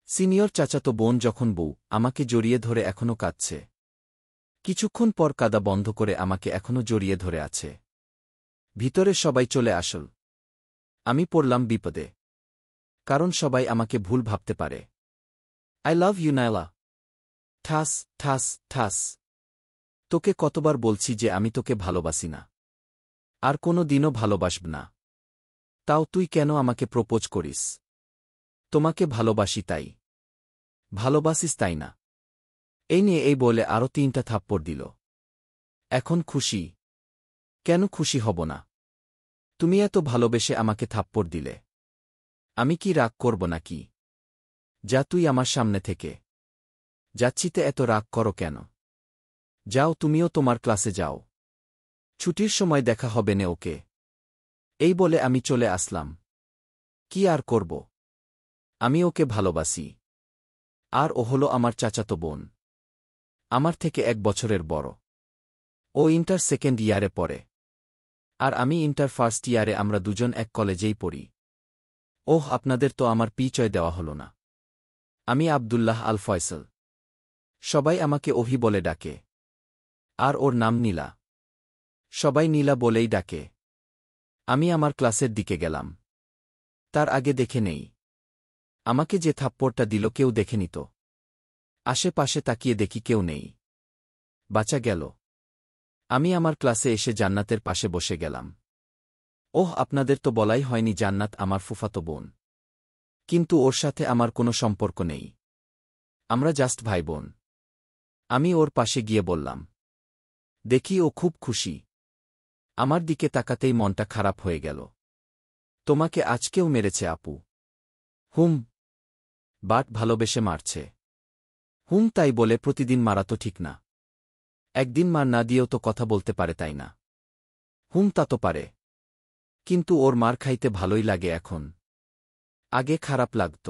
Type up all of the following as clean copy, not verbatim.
Senior চাচাতো বোন যখন বউ আমাকে জড়িয়ে ধরে এখনো কাঁদছে। কিছুক্ষণ পর কাঁদা বন্ধ করে আমাকে এখনো জড়িয়ে ধরে আছে। ভিতরে সবাই চলে আসল। আমি পড়লাম বিপদে। কারণ সবাই আমাকে ভুল ভাবতে পারে। I love you Naila. ঠাস ঠাস ঠাস। তোকে কতবার বলছি যে আমি তোকে ভালোবাসি না, আর কোনো দিনও ভালোবাসব না। তাও তুই কেন আমাকে প্রপোজ করিস? তোমাকে ভালোবাসি তাই। ভালোবাসিস তাই না? এই নিয়ে এই বলে আরও 3টা থাপ্পড় দিল। এখন খুশি? কেন খুশি হব না? তুমি এত ভালোবেসে আমাকে থাপ্পড় দিলে। আমি কি রাগ করব নাকি? যা তুই আমার সামনে থেকে। যাচ্ছিতে এত রাগ করো কেন? যাও, তুমিও তোমার ক্লাসে যাও। ছুটির সময় দেখা হবে নে ওকে। এই বলে আমি চলে আসলাম। কি আর করব? আমি ওকে ভালোবাসি। আর ও হলো আমার চাচাতো বোন। আমার থেকে 1 বছরের বড়। ও ইন্টার 2nd ইয়ারে পড়ে। আর আমি ইন্টার 1st ইয়ারে। আমরা দুজন এক কলেজেই পড়ি। ওহ, আপনাদের তো আমার পরিচয় দেওয়া হল না। আমি আব্দুল্লাহ আল ফয়সাল। সবাই আমাকে ওহি বলে ডাকে। আর ওর নাম নীলা। সবাই নীলা বলেই ডাকে। আমি আমার ক্লাসের দিকে গেলাম। তার আগে দেখে নেই আমাকে যে থাপ্পড়টা দিল কেউ দেখেনি তো? আশেপাশে তাকিয়ে দেখি কেউ নেই। বাঁচা গেল। আমি আমার ক্লাসে এসে জান্নাতের পাশে বসে গেলাম। ওহ, আপনাদের তো বলাই হয়নি জান্নাত আমার ফুফাতো বোন। কিন্তু ওর সাথে আমার কোনো সম্পর্ক নেই। আমরা জাস্ট ভাই বোন। আমি ওর পাশে গিয়ে বললাম। দেখি ও খুব খুশি। আমার দিকে তাকাতেই মনটা খারাপ হয়ে গেল। তোমাকে আজকেও মেরেছে আপু? হুম। বাট ভালোবেসে মারছে। হুম, তাই বলে প্রতিদিন মারা তো ঠিক না। একদিন মার না দিয়েও তো কথা বলতে পারে, তাই না? হুম, তা তো পারে। কিন্তু ওর মার খাইতে ভালোই লাগে এখন। আগে খারাপ লাগত।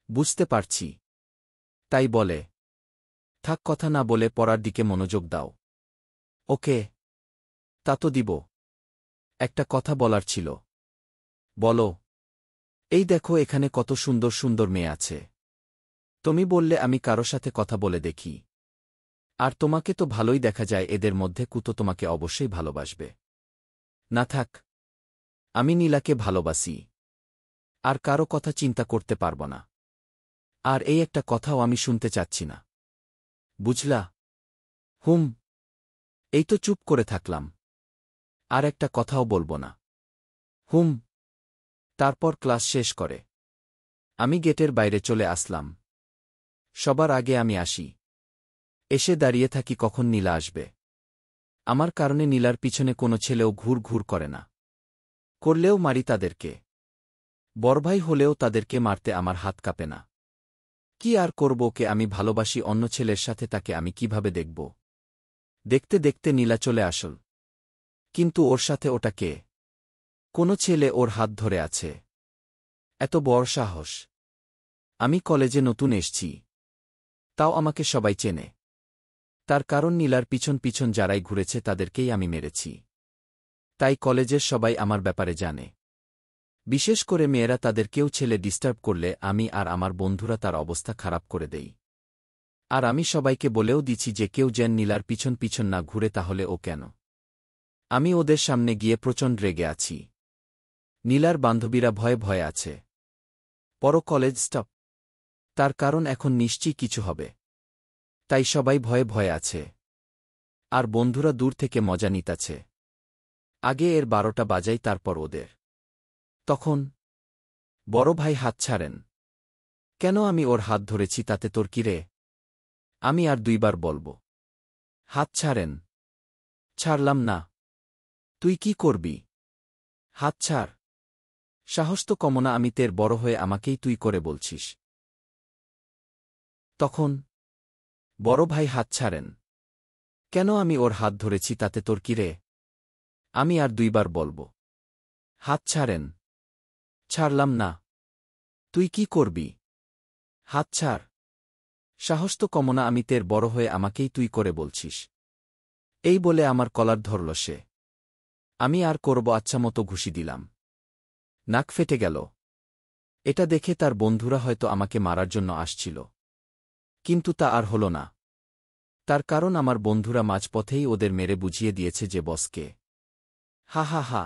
বুঝতে পারছি। তাই বলে। থাক, কথা না বলে পড়ার দিকে মনোযোগ দাও। ওকে। তা তো দিব। একটা কথা বলার ছিল। বলো। এই দেখো, এখানে কত সুন্দর সুন্দর মেয়ে আছে। তুমি বললে আমি কারো সাথে কথা বলে দেখি। আর তোমাকে তো ভালোই দেখা যায়, এদের মধ্যে কুতো তোমাকে অবশ্যই ভালোবাসবে। না থাক। আমি নীলাকে ভালোবাসি। আর কারো কথা চিন্তা করতে পারব না। আর এই একটা কথাও আমি শুনতে চাচ্ছি না। বুঝলা? হুম। এই তো চুপ করে থাকলাম। আর একটা কথাও বলবো না। হুম। তারপর ক্লাস শেষ করে আমি গেটের বাইরে চলে আসলাম। সবার আগে আমি আসি। এসে দাঁড়িয়ে থাকি কখন নীলা আসবে। আমার কারণে নীলার পিছনে কোনো ছেলেও ঘুর ঘুর করে না। করলেও মারি তাদেরকে। বড়ভাই হলেও তাদেরকে মারতে আমার হাত কাঁপে না। কি আর করব, ওকে আমি ভালোবাসি, অন্য ছেলের সাথে তাকে আমি কিভাবে দেখব? দেখতে দেখতে নীলা চলে আসল। কিন্তু ওর সাথে ওটা কে? কোনো ছেলে ওর হাত ধরে আছে। এত বড় সাহস! আমি কলেজে নতুন এসছি। তাও আমাকে সবাই চেনে। তার কারণ নীলার পিছন পিছন যারাই ঘুরেছে তাদেরকেই আমি মেরেছি। তাই কলেজের সবাই আমার ব্যাপারে জানে। বিশেষ করে মেয়েরা, তাদের কেউ ছেলে ডিস্টার্ব করলে আমি আর আমার বন্ধুরা তার অবস্থা খারাপ করে দেই। আর আমি সবাইকে বলেও দিছি যে কেউ যেন নীলার পিছন পিছন না ঘুরে। তাহলে ও কেন? আমি ওদের সামনে গিয়ে প্রচণ্ড রেগে আছি। নীলার বান্ধবীরা ভয়ে ভয়ে আছে। পরো কলেজ স্টপ। তার কারণ এখন নিশ্চয়ই কিছু হবে। তাই সবাই ভয়ে ভয়ে আছে। আর বন্ধুরা দূর থেকে মজা নিতাছে। আগে এর 12টা বাজাই, তারপর ওদের। তখন বড় ভাই হাত ছাড়েন। কেন? আমি ওর হাত ধরেছি, তাতে তোর কি রে? আমি আর 2বার বলবো। হাত ছাড়েন। ছাড়লাম না। তুই কি করবি? হাত ছাড়। সাহস তো কম না, আমি তের বড় হয়ে আমাকেই তুই করে বলছিস। তখন বড় ভাই হাত ছাড়েন। কেন? আমি ওর হাত ধরেছি, তাতে তোর কি রে? আমি আর 2বার বলবো। হাত ছাড়েন। ছাড়লাম না। তুই কি করবি? হাত ছাড়। সাহস তো কম না, আমি তের বড় হয়ে আমাকেই তুই করে বলছিস। এই বলে আমার কলার ধরল সে। আমি আর করব আচ্ছামতো ঘুষি দিলাম। নাক ফেটে গেল। এটা দেখে তার বন্ধুরা হয়তো আমাকে মারার জন্য আসছিল। কিন্তু তা আর হল না। তার কারণ আমার বন্ধুরা মাঝপথেই ওদের মেরে বুঝিয়ে দিয়েছে যে বসকে। হা হা হা।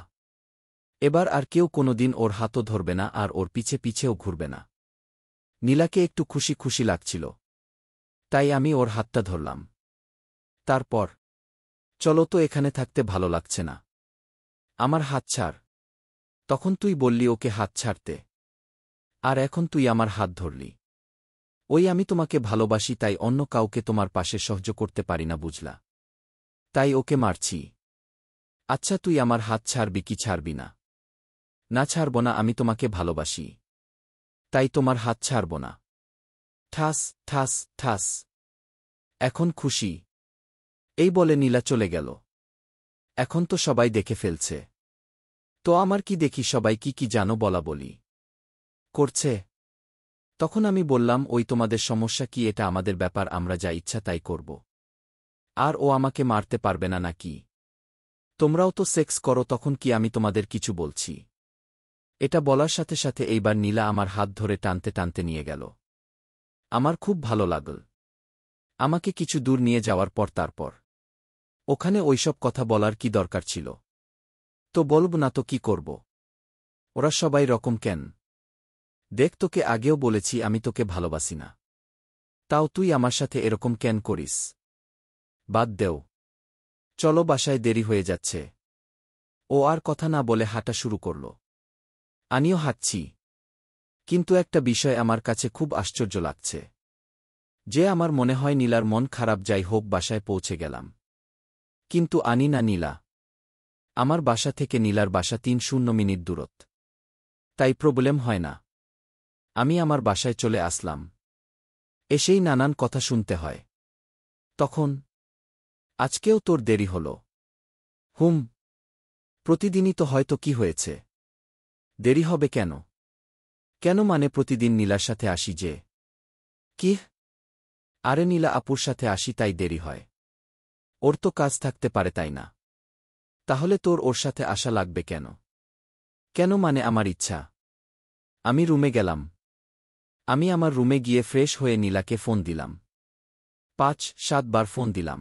এবার আর কেউ কোনোদিন ওর হাতও ধরবে না আর ওর পিছে পিছেও ঘুরবে না। নীলাকে একটু খুশি খুশি লাগছিল। তাই আমি ওর হাতটা ধরলাম। তারপর, চলো তো, এখানে থাকতে ভালো লাগছে না। আমার হাত ছাড়। তখন তুই বললি ওকে হাত ছাড়তে। আর এখন তুই আমার হাত ধরলি। ওই আমি তোমাকে ভালোবাসি তাই অন্য কাউকে তোমার পাশে সহ্য করতে পারি না, বুঝলা? তাই ওকে মারছি। আচ্ছা, তুই আমার হাত ছাড়বি কি ছাড়বি না? না, ছাড়ব না, আমি তোমাকে ভালোবাসি। তাই তোমার হাত ছাড়ব না। ঠাস ঠাস ঠাস। এখন খুশি? এই বলে নীলা চলে গেল। এখন তো সবাই দেখে ফেলছে। তো আমার কি দেখি, সবাই কি কি জানো বলা বলি করছে। তখন আমি বললাম, ওই তোমাদের সমস্যা কি? এটা আমাদের ব্যাপার, আমরা যা ইচ্ছা তাই করব। আর ও আমাকে মারতে পারবে না নাকি? তোমরাও তো সেক্স করো, তখন কি আমি তোমাদের কিছু বলছি? এটা বলার সাথে সাথে এইবার নীলা আমার হাত ধরে টানতে টানতে নিয়ে গেল। আমার খুব ভালো লাগল। আমাকে কিছু দূর নিয়ে যাওয়ার পর তারপর ওখানে ওইসব কথা বলার কি দরকার ছিল? তো বলব না তো কি করব? ওরা সবাই রকম কেন? দেখ, তোকে আগেও বলেছি আমি তোকে ভালোবাসি না। তাও তুই আমার সাথে এরকম কেন করিস? বাদ দেও। চলো, বাসায় দেরি হয়ে যাচ্ছে। ও আর কথা না বলে হাঁটা শুরু করল। আমিও হাঁটছি। কিন্তু একটা বিষয় আমার কাছে খুব আশ্চর্য লাগছে। যে আমার মনে হয় নীলার মন খারাপ, যাই হোক বাসায় পৌঁছে গেলাম। কিন্তু আনি না নীলা। আমার বাসা থেকে নীলার বাসা 3 মিনিট দূরত্ব। তাই প্রবলেম হয় না। আমি আমার বাসায় চলে আসলাম। এসেই নানান কথা শুনতে হয়। তখন, আজকেও তোর দেরি হল? হুম। প্রতিদিনই তো হয়তো। কি হয়েছে? দেরি হবে কেন? কেন মানে প্রতিদিন নীলার সাথে আসি যে। কি? আরে নীলা আপুর সাথে আসি তাই দেরি হয়। ওর তো কাজ থাকতে পারে, তাই না? তাহলে তোর ওর সাথে আসা লাগবে কেন? কেন মানে আমার ইচ্ছা। আমি রুমে গেলাম। আমি আমার রুমে গিয়ে ফ্রেশ হয়ে নীলাকে ফোন দিলাম। 5-7 বার ফোন দিলাম।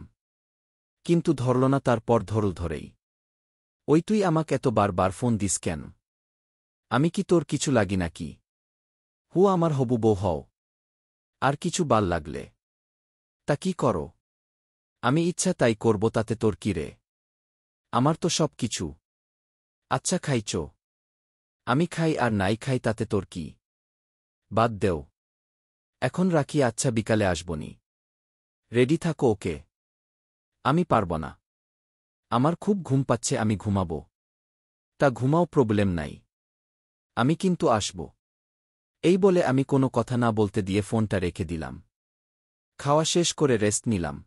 কিন্তু ধরল না। তারপর ধরেই, ওই তুই আমাকে এত বার ফোন দিস কেন? আমি কি তোর কিছু লাগি নাকি? হু, আমার হবু বউ হও। আর কিছু বাল লাগলে তা কি করো? আমি ইচ্ছা তাই করব, তাতে তোর কি রে? আমার তো সব কিছু। আচ্ছা, খাইছ? আমি খাই আর নাই খাই, তাতে তোর কি? বাদ দেও। এখন রাখি। আচ্ছা, বিকালে আসবনি। রেডি থাকো, ওকে? আমি পারব না। আমার খুব ঘুম পাচ্ছে, আমি ঘুমাব। তা ঘুমাও, প্রবলেম নাই। আমি কিন্তু আসব। এই বলে আমি কোনো কথা না বলতে দিয়ে ফোনটা রেখে দিলাম। খাওয়া শেষ করে রেস্ট নিলাম।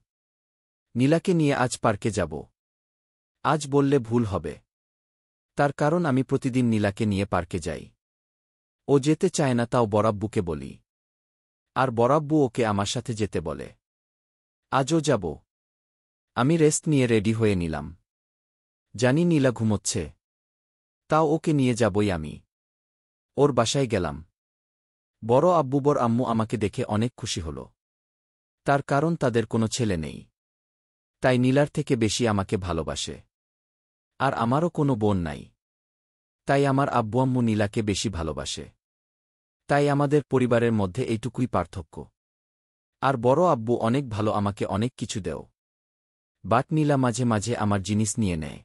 নীলাকে নিয়ে আজ পার্কে যাব। আজ বললে ভুল হবে। তার কারণ আমি প্রতিদিন নীলাকে নিয়ে পার্কে যাই। ও যেতে চায় না, তাও বরাব্বুকে বলি। আর বরাব্বু ওকে আমার সাথে যেতে বলে। আজও যাব। আমি রেস্ট নিয়ে রেডি হয়ে নিলাম। জানি নীলা ঘুমোচ্ছে। তাও ওকে নিয়ে যাবই আমি। ওর বাসায় গেলাম। বড় আব্বুবর আম্মু আমাকে দেখে অনেক খুশি হল। তার কারণ তাদের কোনো ছেলে নেই। তাই নীলার থেকে বেশি আমাকে ভালোবাসে। আর আমারও কোনো বোন নাই। তাই আমার আব্বু আম্মু নীলাকে বেশি ভালোবাসে। তাই আমাদের পরিবারের মধ্যে এইটুকুই পার্থক্য। আর বড় আব্বু অনেক ভালো, আমাকে অনেক কিছু দেও। বাট নীলা মাঝে মাঝে আমার জিনিস নিয়ে নেয়।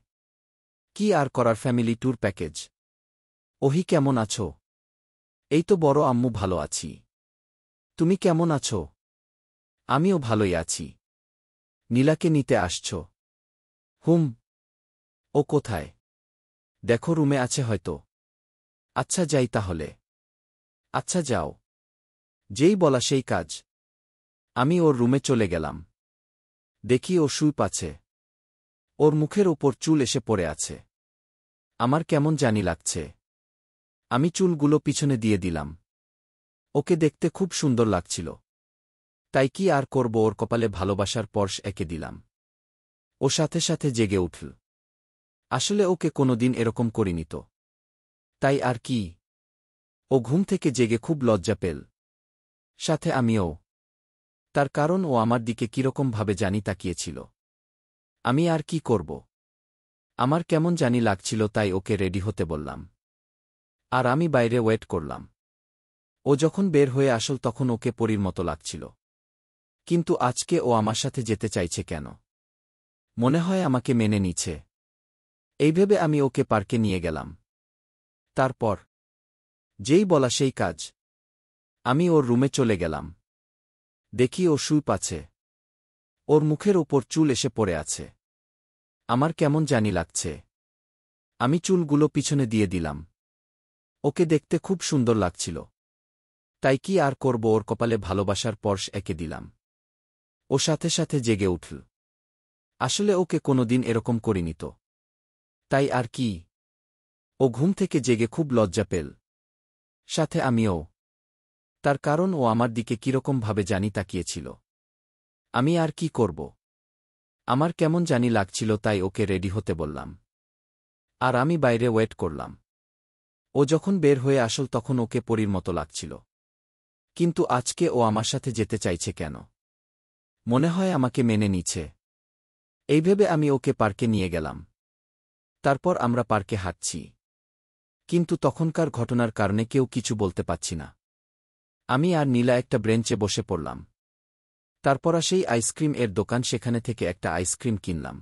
কি আর করার, ফ্যামিলি ট্যুর প্যাকেজ। ওহি, কেমন আছো? এই তো বড় আম্মু, ভালো আছি। তুমি কেমন আছো? আমিও ভালোই আছি। নীলাকে নিতে আসছ? হুম। ও কোথায়? দেখো, রুমে আছে হয়তো। আচ্ছা, যাই তাহলে। আচ্ছা, যাও। যেই বলা সেই কাজ। আমি ওর রুমে চলে গেলাম। দেখি ও শুয়ে আছে। ওর মুখের ওপর চুল এসে পড়ে আছে। আমার কেমন জানি লাগছে। আমি চুলগুলো পিছনে দিয়ে দিলাম। ওকে দেখতে খুব সুন্দর লাগছিল। তাই কি আর করব, ওর কপালে ভালোবাসার পরশ এঁকে দিলাম। ও সাথে সাথে জেগে উঠল। আসলে ওকে কোনোদিন এরকম করিনি তো। তাই আর কি। ও ঘুম থেকে জেগে খুব লজ্জা পেল। সাথে আমিও। তার কারণ ও আমার দিকে কিরকমভাবে জানি তাকিয়েছিল। আমি আর কি করব? আমার কেমন জানি লাগছিল, তাই ওকে রেডি হতে বললাম। আর আমি বাইরে ওয়েট করলাম। ও যখন বের হয়ে আসল তখন ওকে পরীর মতো লাগছিল। কিন্তু আজকে ও আমার সাথে যেতে চাইছে কেন? মনে হয় আমাকে মেনে নিচ্ছে। এই ভেবে আমি ওকে পার্কে নিয়ে গেলাম। তারপর যেই বলা সেই কাজ। আমি ওর রুমে চলে গেলাম। দেখি ও শুয়ে আছে। ওর মুখের ওপর চুল এসে পড়ে আছে। আমার কেমন জানি লাগছে। আমি চুলগুলো পিছনে দিয়ে দিলাম। ওকে দেখতে খুব সুন্দর লাগছিল। তাই কি আর করব, ওর কপালে ভালোবাসার পরশ এঁকে দিলাম। ও সাথে সাথে জেগে উঠল। আসলে ওকে কোনোদিন এরকম করিনি তো। তাই আর কি। ও ঘুম থেকে জেগে খুব লজ্জা পেল। সাথে আমিও। তার কারণ ও আমার দিকে কিরকমভাবে জানি তাকিয়েছিল। আমি আর কি করব? আমার কেমন জানি লাগছিল, তাই ওকে রেডি হতে বললাম। আর আমি বাইরে ওয়েট করলাম। ও যখন বের হয়ে আসল তখন ওকে পরীর মতো লাগছিল। কিন্তু আজকে ও আমার সাথে যেতে চাইছে কেন? মনে হয় আমাকে মেনে নিচ্ছে। এই ভেবে আমি ওকে পার্কে নিয়ে গেলাম। তারপর আমরা পার্কে হাঁটছি। কিন্তু তখনকার ঘটনার কারণে কেউ কিছু বলতে পারছি না। আমি আর নীলা একটা ব্রেঞ্চে বসে পড়লাম। তারপর সেই আইসক্রিম এর দোকান, সেখানে থেকে একটা আইসক্রিম কিনলাম।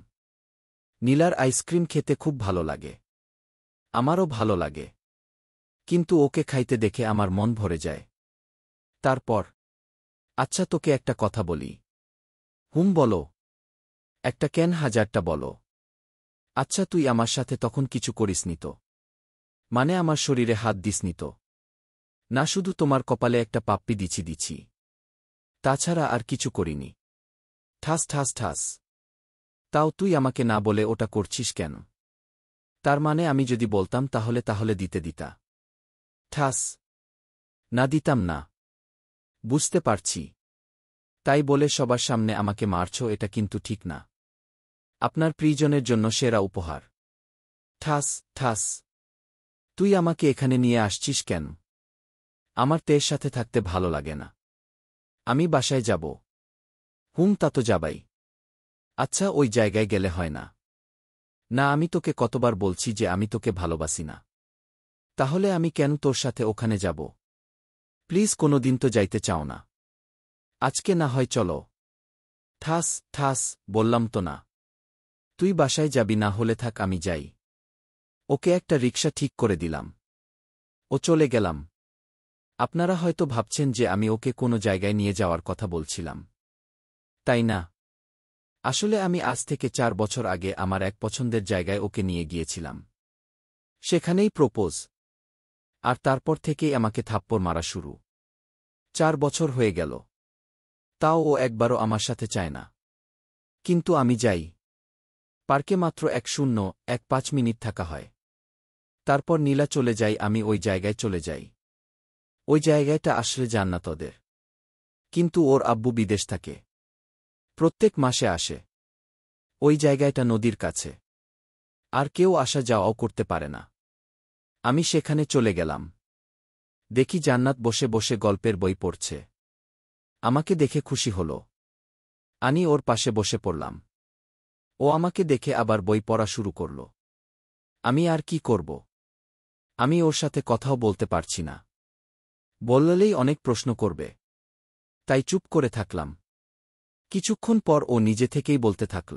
নীলার আইসক্রিম খেতে খুব ভালো লাগে। আমারও ভালো লাগে। কিন্তু ওকে খাইতে দেখে আমার মন ভরে যায়। তারপর, আচ্ছা তোকে একটা কথা বলি। হুম বলো। একটা কেন, হাজারটা বলো। আচ্ছা তুই আমার সাথে তখন কিছু করিসনি তো? মানে আমার শরীরে হাত দিসনি তো? না, শুধু তোমার কপালে একটা পাপ্পি দিছি। তাছাড়া আর কিছু করিনি। ঠাস ঠাস ঠাস। তাও তুই আমাকে না বলে ওটা করছিস কেন? তার মানে আমি যদি বলতাম তাহলে দিতা। ঠাস। না, দিতাম না। বুঝতে পারছি। তাই বলে সবার সামনে আমাকে মারছ, এটা কিন্তু ঠিক না। আপনার প্রিয়জনের জন্য সেরা উপহার। ঠাস ঠাস। তুই আমাকে এখানে নিয়ে আসছিস কেন? আমার তের সাথে থাকতে ভালো লাগে না। আমি বাসায় যাব। হুম, তা তো যাবাই। আচ্ছা, ওই জায়গায় গেলে হয় না? না, আমি তোকে কতবার বলছি যে আমি তোকে ভালোবাসি না। তাহলে আমি কেন তোর সাথে ওখানে যাব? প্লিজ, কোনোদিন তো যাইতে চাও না। আজকে না হয় চলো। ঠাস ঠাস, বললাম তো না। তুই বাসায় যাবি, না হলে থাক, আমি যাই। ওকে একটা রিকশা ঠিক করে দিলাম। ও চলে গেলাম। আপনারা হয়তো ভাবছেন যে আমি ওকে কোনো জায়গায় নিয়ে যাওয়ার কথা বলছিলাম। তাই না। আসলে আমি আজ থেকে 4 বছর আগে আমার এক পছন্দের জায়গায় ওকে নিয়ে গিয়েছিলাম। সেখানেই প্রপোজ। আর তারপর থেকেই আমাকে থাপ্পড় মারা শুরু। 4 বছর হয়ে গেল। তাও ও একবারও আমার সাথে চায় না। কিন্তু আমি যাই। পার্কে মাত্র 1-5 মিনিট থাকা হয়। তারপর নীলা চলে যাই, আমি ওই জায়গায় চলে যাই। ওই জায়গাটা আসলে জান্নাত ওদের। কিন্তু ওর আব্বু বিদেশ থাকে। প্রত্যেক মাসে আসে। ওই জায়গাটা নদীর কাছে। আর কেউ আসা যাওয়াও করতে পারে না। আমি সেখানে চলে গেলাম। দেখি জান্নাত বসে বসে গল্পের বই পড়ছে। আমাকে দেখে খুশি হল। আমি ওর পাশে বসে পড়লাম। ও আমাকে দেখে আবার বই পড়া শুরু করল। আমি আর কি করব? আমি ওর সাথে কথাও বলতে পারছি না। বললেই অনেক প্রশ্ন করবে। তাই চুপ করে থাকলাম। কিছুক্ষণ পর ও নিজে থেকেই বলতে থাকল,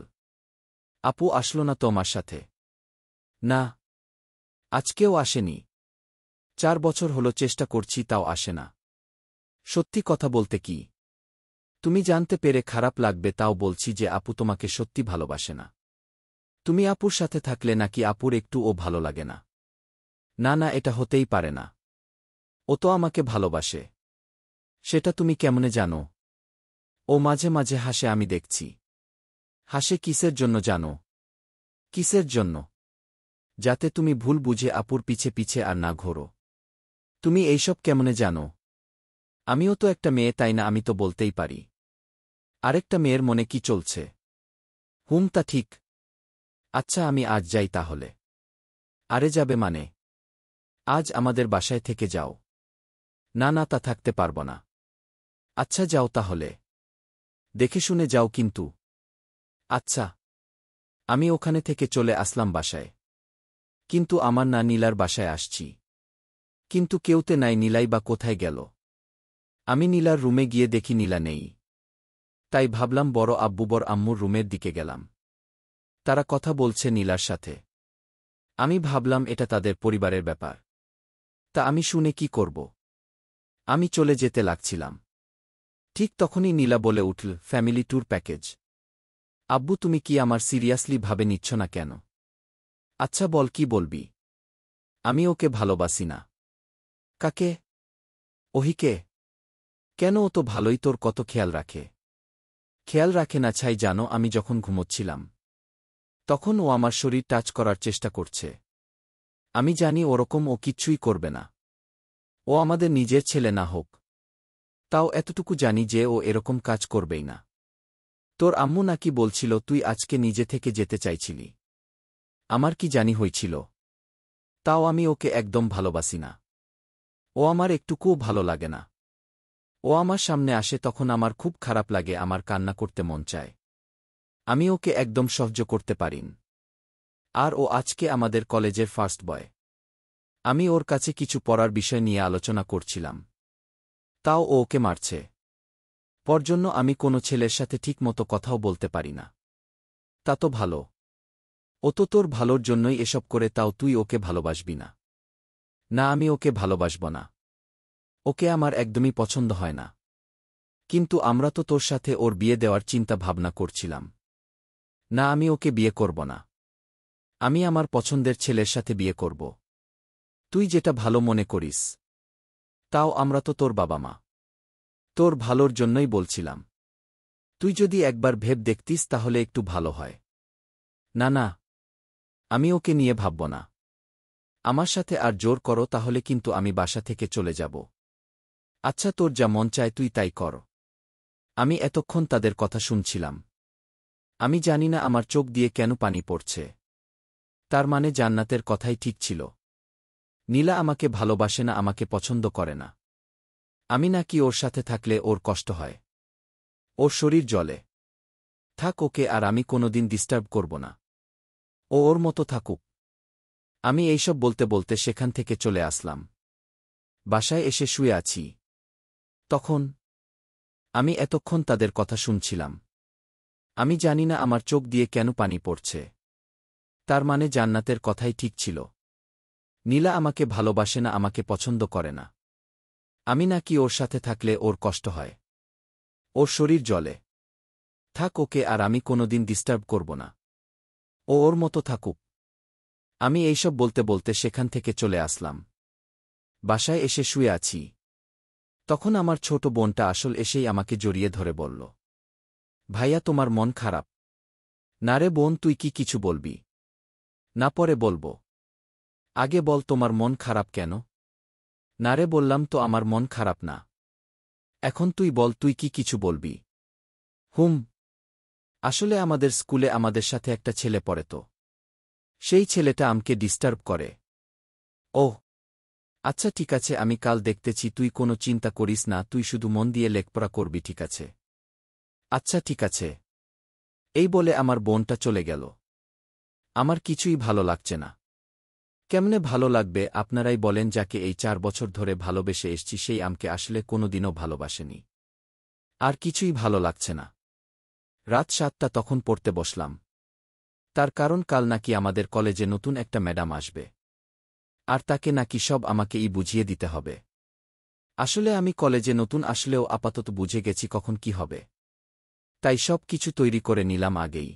আপু আসলো না তো আমার সাথে? না। আজকেও আসেনি। 4 বছর হলো চেষ্টা করছি, তাও আসে না। সত্যি কথা বলতে কি? তুমি জানতে পেরে খারাপ লাগবে, তাও বলছি যে আপু তোমাকে সত্যি ভালোবাসে না। তুমি আপুর সাথে থাকলে নাকি আপুর একটু ও ভালো লাগে না? না না, এটা হতেই পারে না। ও তো আমাকে ভালোবাসে। সেটা তুমি কেমনে জানো? ও মাঝে মাঝে হাসে, আমি দেখছি। হাসে কিসের জন্য জানো? কিসের জন্য? যাতে তুমি ভুল বুঝে আপুর পিছে পিছে আর না ঘোরো। তুমি এইসব কেমনে জানো? আমিও তো একটা মেয়ে, তাই না? আমি তো বলতেই পারি। আরেকটা মেয়ের মনে কি চলছে? হুম, তা ঠিক। আচ্ছা, আমি আজ যাই তাহলে। আরে যাবে মানে? আজ আমাদের বাসায় থেকে যাও। না না, তা থাকতে পারব না। আচ্ছা যাও তাহলে। দেখে শুনে যাও কিন্তু। আচ্ছা। আমি ওখানে থেকে চলে আসলাম বাসায়। কিন্তু আমার না নীলার বাসায় আসছি। কিন্তু কেউতে নাই, নীলাই বা কোথায় গেল? আমি নীলার রুমে গিয়ে দেখি নীলা নেই। তাই ভাবলাম বড় আব্বুবর আম্মুর রুমের দিকে গেলাম। তারা কথা বলছে নীলার সাথে। আমি ভাবলাম এটা তাদের পরিবারের ব্যাপার। তা আমি শুনে কি করব? আমি চলে যেতে লাগছিলাম। ঠিক তখনই নীলা বলে উঠল, ফ্যামিলি ট্যুর প্যাকেজ। আব্বু, তুমি কি আমার সিরিয়াসলি ভাবে নিচ্ছ না কেন? আচ্ছা বল, কি বলবি? আমি ওকে ভালোবাসি না। কাকে? ওহিকে। কেন? ও তো ভালোই, তোর কত খেয়াল রাখে। খেয়াল রাখে না ছাই জানো, আমি যখন ঘুমোচ্ছিলাম তখন ও আমার শরীর টাচ করার চেষ্টা করছে। আমি জানি ওরকম ও কিচ্ছুই করবে না। ও আমাদের নিজের ছেলে না হোক, তাও এতটুকু জানি যে ও এরকম কাজ করবেই না। তোর আম্মু নাকি বলছিল তুই আজকে নিজে থেকে যেতে চাইছিলি। আমার কি জানি হয়েছিল। তাও আমি ওকে একদম ভালোবাসি না। ও আমার একটুকুও ভালো লাগে না। ও আমার সামনে আসে তখন আমার খুব খারাপ লাগে, আমার কান্না করতে মন চায়। আমি ওকে একদম সহ্য করতে পারিন। আর ও আজকে আমাদের কলেজের ফার্স্ট বয়। আমি ওর কাছে কিছু পড়ার বিষয় নিয়ে আলোচনা করছিলাম, তাও ও ওকে মারছে। পরজন্য আমি কোনো ছেলের সাথে ঠিকমতো কথাও বলতে পারি না। তা তো ভালো। ও তো তোর ভালোর জন্যই এসব করে, তাও তুই ওকে ভালোবাসবি না? না, আমি ওকে ভালোবাসব না। ওকে আমার একদমই পছন্দ হয় না। কিন্তু আমরা তো তোর সাথে ওর বিয়ে দেওয়ার চিন্তা ভাবনা করছিলাম। না, আমি ওকে বিয়ে করব না। আমি আমার পছন্দের ছেলের সাথে বিয়ে করব। তুই যেটা ভালো মনে করিস। তাও আমরা তো তোর বাবা মা। তোর ভালোর জন্যই বলছিলাম। তুই যদি একবার ভেব দেখতিস তাহলে একটু ভালো হয়। না না, আমি ওকে নিয়ে ভাবব না। আমার সাথে আর জোর করো তাহলে কিন্তু আমি বাসা থেকে চলে যাব। আচ্ছা, তোর যা মন চায় তুই তাই কর। আমি এতক্ষণ তাদের কথা শুনছিলাম। আমি জানি না আমার চোখ দিয়ে কেন পানি পড়ছে। তার মানে জান্নাতের কথাই ঠিক ছিল। নীলা আমাকে ভালোবাসে না, আমাকে পছন্দ করে না। আমি নাকি ওর সাথে থাকলে ওর কষ্ট হয়, ওর শরীর জ্বলে। থাক ওকে, আর আমি কোনোদিন ডিস্টার্ব করব না। ও ওর মতো থাকুক। আমি এইসব বলতে বলতে সেখান থেকে চলে আসলাম। বাসায় এসে শুয়ে আছি। তখন আমি এতক্ষণ তাদের কথা শুনছিলাম। আমি জানি না আমার চোখ দিয়ে কেন পানি পড়ছে। তার মানে জান্নাতের কথাই ঠিক ছিল। নীলা আমাকে ভালোবাসে না, আমাকে পছন্দ করে না। আমি নাকি ওর সাথে থাকলে ওর কষ্ট হয়, ওর শরীর জ্বলে। থাক ওকে, আর আমি কোনোদিন ডিস্টার্ব করব না। ও ওর মতো থাকুক। আমি এইসব বলতে বলতে সেখান থেকে চলে আসলাম। বাসায় এসে শুয়ে আছি। তখন আমার ছোট বোনটা আসল এসেই আমাকে জড়িয়ে ধরে বলল, ভাইয়া তোমার মন খারাপ? না রে বোন, তুই কি কিছু বলবি? না, পরে বলবো। আগে বল তোমার মন খারাপ কেন? না রে, বললাম তো আমার মন খারাপ না। এখন তুই বল, তুই কি কিছু বলবি? হুম। আসলে আমাদের স্কুলে আমাদের সাথে একটা ছেলে পড়ে তো। সেই ছেলেটা আমাকে ডিস্টার্ব করে। ওহ, আচ্ছা ঠিক আছে, আমি কাল দেখতেছি, তুই কোনো চিন্তা করিস না, তুই শুধু মন দিয়ে লেখাপড়া করবি, ঠিক আছে? আচ্ছা ঠিক আছে। এই বলে আমার বোনটা চলে গেল। আমার কিছুই ভালো লাগছে না। কেমনে ভালো লাগবে? আপনারাই বলেন, যাকে এই 4 বছর ধরে ভালোবেসে এসছি সেই আমকে আসলে কোনোদিনও ভালোবাসেনি। আর কিছুই ভালো লাগছে না। রাত 7টা তখন পড়তে বসলাম। তার কারণ কাল নাকি আমাদের কলেজে নতুন একটা ম্যাডাম আসবে। আর তাকে নাকি সব আমাকেই বুঝিয়ে দিতে হবে। আসলে আমি কলেজে নতুন আসলেও আপাতত বুঝে গেছি কখন কি হবে। তাই সব কিছু তৈরি করে নিলাম আগেই।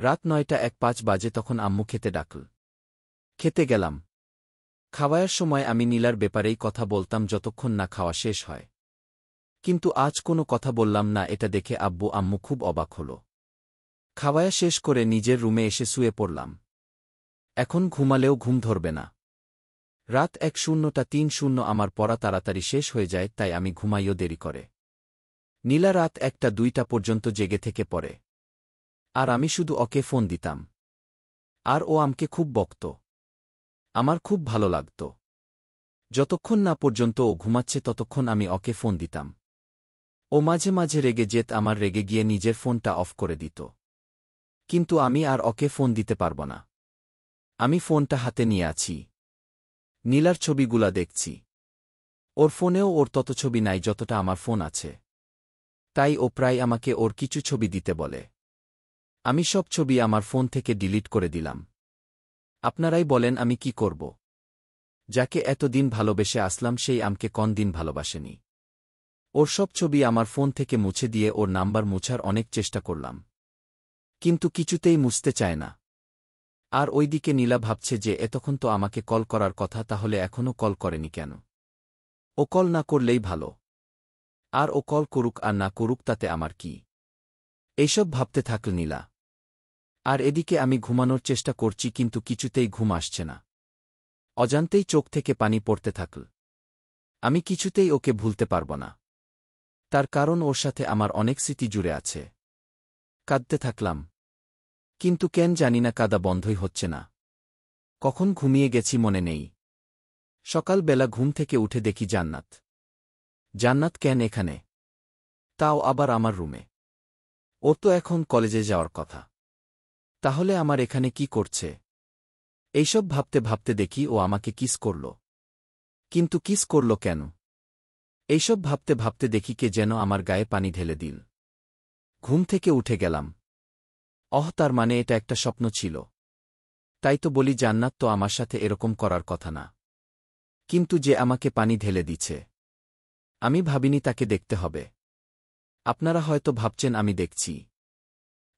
রাত 9টা 1:05 বাজে, তখন আম্মু খেতে ডাকল। খেতে গেলাম। খাওয়ার সময় আমি নীলার ব্যাপারেই কথা বলতাম যতক্ষণ না খাওয়া শেষ হয়। কিন্তু আজ কোনো কথা বললাম না, এটা দেখে আব্বু আম্মু খুব অবাক হল। খাওয়া শেষ করে নিজের রুমে এসে শুয়ে পড়লাম। এখন ঘুমালেও ঘুম ধরবে না। রাত 1:30 আমার পড়া তাড়াতাড়ি শেষ হয়ে যায়, তাই আমি ঘুমাইও দেরি করে। নীলা রাত 1টা 2টা পর্যন্ত জেগে থেকে পড়ে। আর আমি শুধু ওকে ফোন দিতাম। আর ও আমাকে খুব বকত। আমার খুব ভালো লাগত। যতক্ষণ না পর্যন্ত ও ঘুমাচ্ছে ততক্ষণ আমি ওকে ফোন দিতাম। ও মাঝে মাঝে রেগে যেত, আমার রেগে গিয়ে নিজের ফোনটা অফ করে দিত। কিন্তু আমি আর ওকে ফোন দিতে পারব না। আমি ফোনটা হাতে নিয়ে আছি, নীলার ছবিগুলা দেখছি। ওর ফোনেও ওর তত ছবি নাই যতটা আমার ফোন আছে। তাই ও প্রায় আমাকে ওর কিছু ছবি দিতে বলে। আমি সব ছবি আমার ফোন থেকে ডিলিট করে দিলাম। আপনারাই বলেন আমি কি করব? যাকে এতদিন ভালোবেসে আসলাম সেই আমাকে কোন দিন ভালোবাসেনি। ওর সব ছবি আমার ফোন থেকে মুছে দিয়ে ওর নাম্বার মুছার অনেক চেষ্টা করলাম, কিন্তু কিছুতেই মুছতে চায় না। আর ওইদিকে নীলা ভাবছে যে এতক্ষণ তো আমাকে কল করার কথা, তাহলে এখনও কল করেনি কেন? ও কল না করলেই ভালো। আর ও কল করুক আর না করুক তাতে আমার কি? এইসব ভাবতে থাকল নীলা। আর এদিকে আমি ঘুমানোর চেষ্টা করছি, কিন্তু কিছুতেই ঘুম আসছে না। অজান্তেই চোখ থেকে পানি পড়তে থাকল। আমি কিছুতেই ওকে ভুলতে পারব না, তার কারণ ওর সাথে আমার অনেক স্মৃতি জুড়ে আছে। কাঁদতে থাকলাম, কিন্তু কেন জানি না কাঁদা বন্ধই হচ্ছে না। কখন ঘুমিয়ে গেছি মনে নেই। সকালবেলা ঘুম থেকে উঠে দেখি জান্নাত। জান্নাত কেন এখানে? তাও আবার আমার রুমে। ওর তো এখন কলেজে যাওয়ার কথা, তাহলে আমার এখানে কি করছে? এইসব ভাবতে ভাবতে দেখি ও আমাকে কিস করল। কিন্তু কিস করল কেন? এইসব ভাবতে ভাবতে দেখি কে যেন আমার গায়ে পানি ঢেলে দিল। ঘুম থেকে উঠে গেলাম। তার মানে এটা একটা স্বপ্ন ছিল। তাই তো বলি জান্নাত তো আমার সাথে এরকম করার কথা না। কিন্তু যে আমাকে পানি ঢেলে দিচ্ছে, আমি ভাবিনি তাকে দেখতে হবে। আপনারা হয়তো ভাবছেন আমি দেখছি।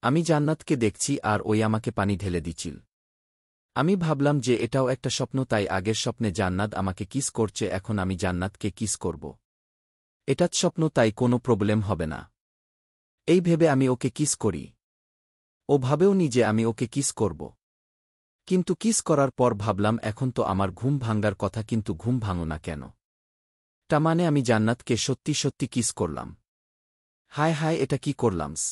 আমি জান্নাতকে দেখছি আর ওই আমাকে পানি ঢেলে দিচ্ছিল। আমি ভাবলাম যে এটাও একটা স্বপ্ন, তাই আগের স্বপ্নে জান্নাত আমাকে কিস করছে, এখন আমি জান্নাতকে কিস করব। এটা স্বপ্ন, তাই কোনো প্রবলেম হবে না। এই ভেবে আমি ওকে কিস করি। ও ভাবেও নি যে আমি ওকে কিস করব। কিন্তু কিস করার পর ভাবলাম এখন তো আমার ঘুম ভাঙ্গার কথা, কিন্তু ঘুম ভাঙো না কেন? তা মানে আমি জান্নাতকে সত্যি সত্যি কিস করলাম। হায় হায়, এটা কি করলামস?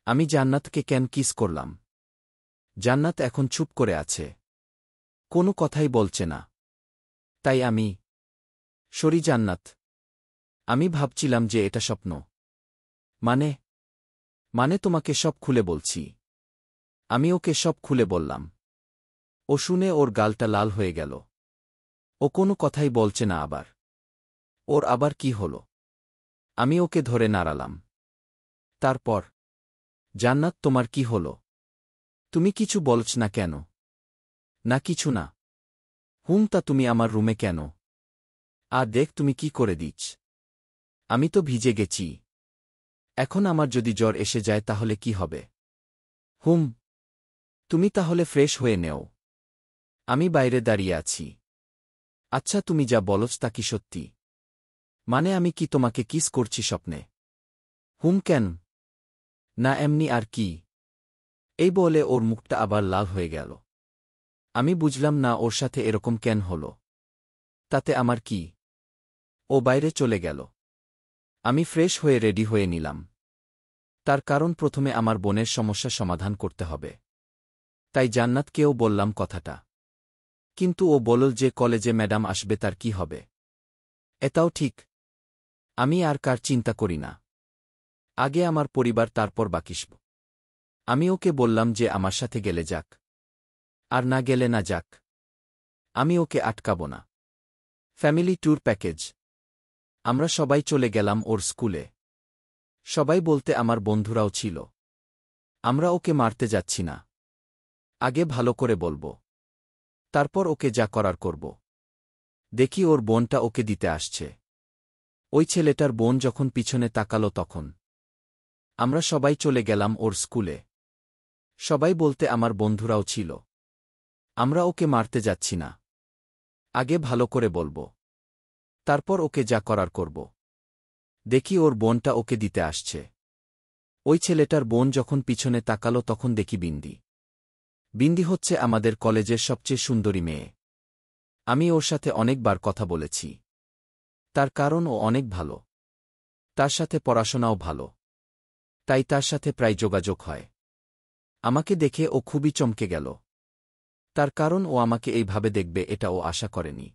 আমি জান্নাতকে কেন কিস করলাম? জান্নাত এখন চুপ করে আছে, কোনো কথাই বলছে না। তাই আমি সরি জান্নাত, আমি ভাবছিলাম যে এটা স্বপ্ন। মানে মানে তোমাকে সব খুলে বলছি। আমি ওকে সব খুলে বললাম। ও শুনে ওর গালটা লাল হয়ে গেল। ও কোনো কথাই বলছে না। ওর আবার কি হল? আমি ওকে ধরে নাড়ালাম। তারপর, জান্নাত তোমার কি হল? তুমি কিছু বলছ না কেন? না কিছু না। তা তুমি আমার রুমে কেন? দেখ তুমি কি করে দিচ্ছ। আমি তো ভিজে গেছি। এখন আমার যদি জ্বর এসে যায় তাহলে কি হবে? তুমি তাহলে ফ্রেশ হয়ে নেও। আমি বাইরে দাঁড়িয়ে আছি। আচ্ছা, তুমি যা বলছ তা কি সত্যি? মানে আমি কি তোমাকে কিস করছি স্বপ্নে? কেন? না এমনি আর কি। এই বলে ওর মুখটা আবার লাল হয়ে গেল। আমি বুঝলাম না ওর সাথে এরকম কেন হল। তাতে আমার কি? ও বাইরে চলে গেল। আমি ফ্রেশ হয়ে রেডি হয়ে নিলাম। তার কারণ প্রথমে আমার বোনের সমস্যা সমাধান করতে হবে। তাই জান্নাতকেও বললাম কথাটা। কিন্তু ও বলল যে কলেজে ম্যাডাম আসবে, তার কি হবে? এটাও ঠিক। আমি আর কার চিন্তা করি না। আগে আমার পরিবার, তারপর বাকিসব। আমি ওকে বললাম যে আমার সাথে গেলে যাক, আর না গেলে না যাক। আমি ওকে আটকাব না। Family tour package. আমরা সবাই চলে গেলাম ওর স্কুলে। সবাই বলতে আমার বন্ধুরাও ছিল। আমরা ওকে মারতে যাচ্ছি না। আগে ভালো করে বলবো, তারপর ওকে যা করার করব। দেখি ওর বোনটা ওকে দিতে আসছে। ওই ছেলেটার বোন যখন পিছনে তাকালো তখন আমরা সবাই চলে গেলাম ওর স্কুলে। সবাই বলতে আমার বন্ধুরাও ছিল। আমরা ওকে মারতে যাচ্ছি না। আগে ভালো করে বলবো, তারপর ওকে যা করার করব। দেখি ওর বোনটা ওকে দিতে আসছে। ওই ছেলেটার বোন যখন পিছনে তাকালো তখন দেখি বিন্দি। বিন্দি হচ্ছে আমাদের কলেজের সবচেয়ে সুন্দরী মেয়ে। আমি ওর সাথে অনেকবার কথা বলেছি। তার কারণ ও অনেক ভালো। তার সাথে পড়াশোনাও ভালো। তাই তার সাথে প্রায় যোগাযোগ হয়। আমাকে দেখে ও খুবই চমকে গেল। তার কারণ ও আমাকে এইভাবে দেখবে এটা ও আশা করেনি।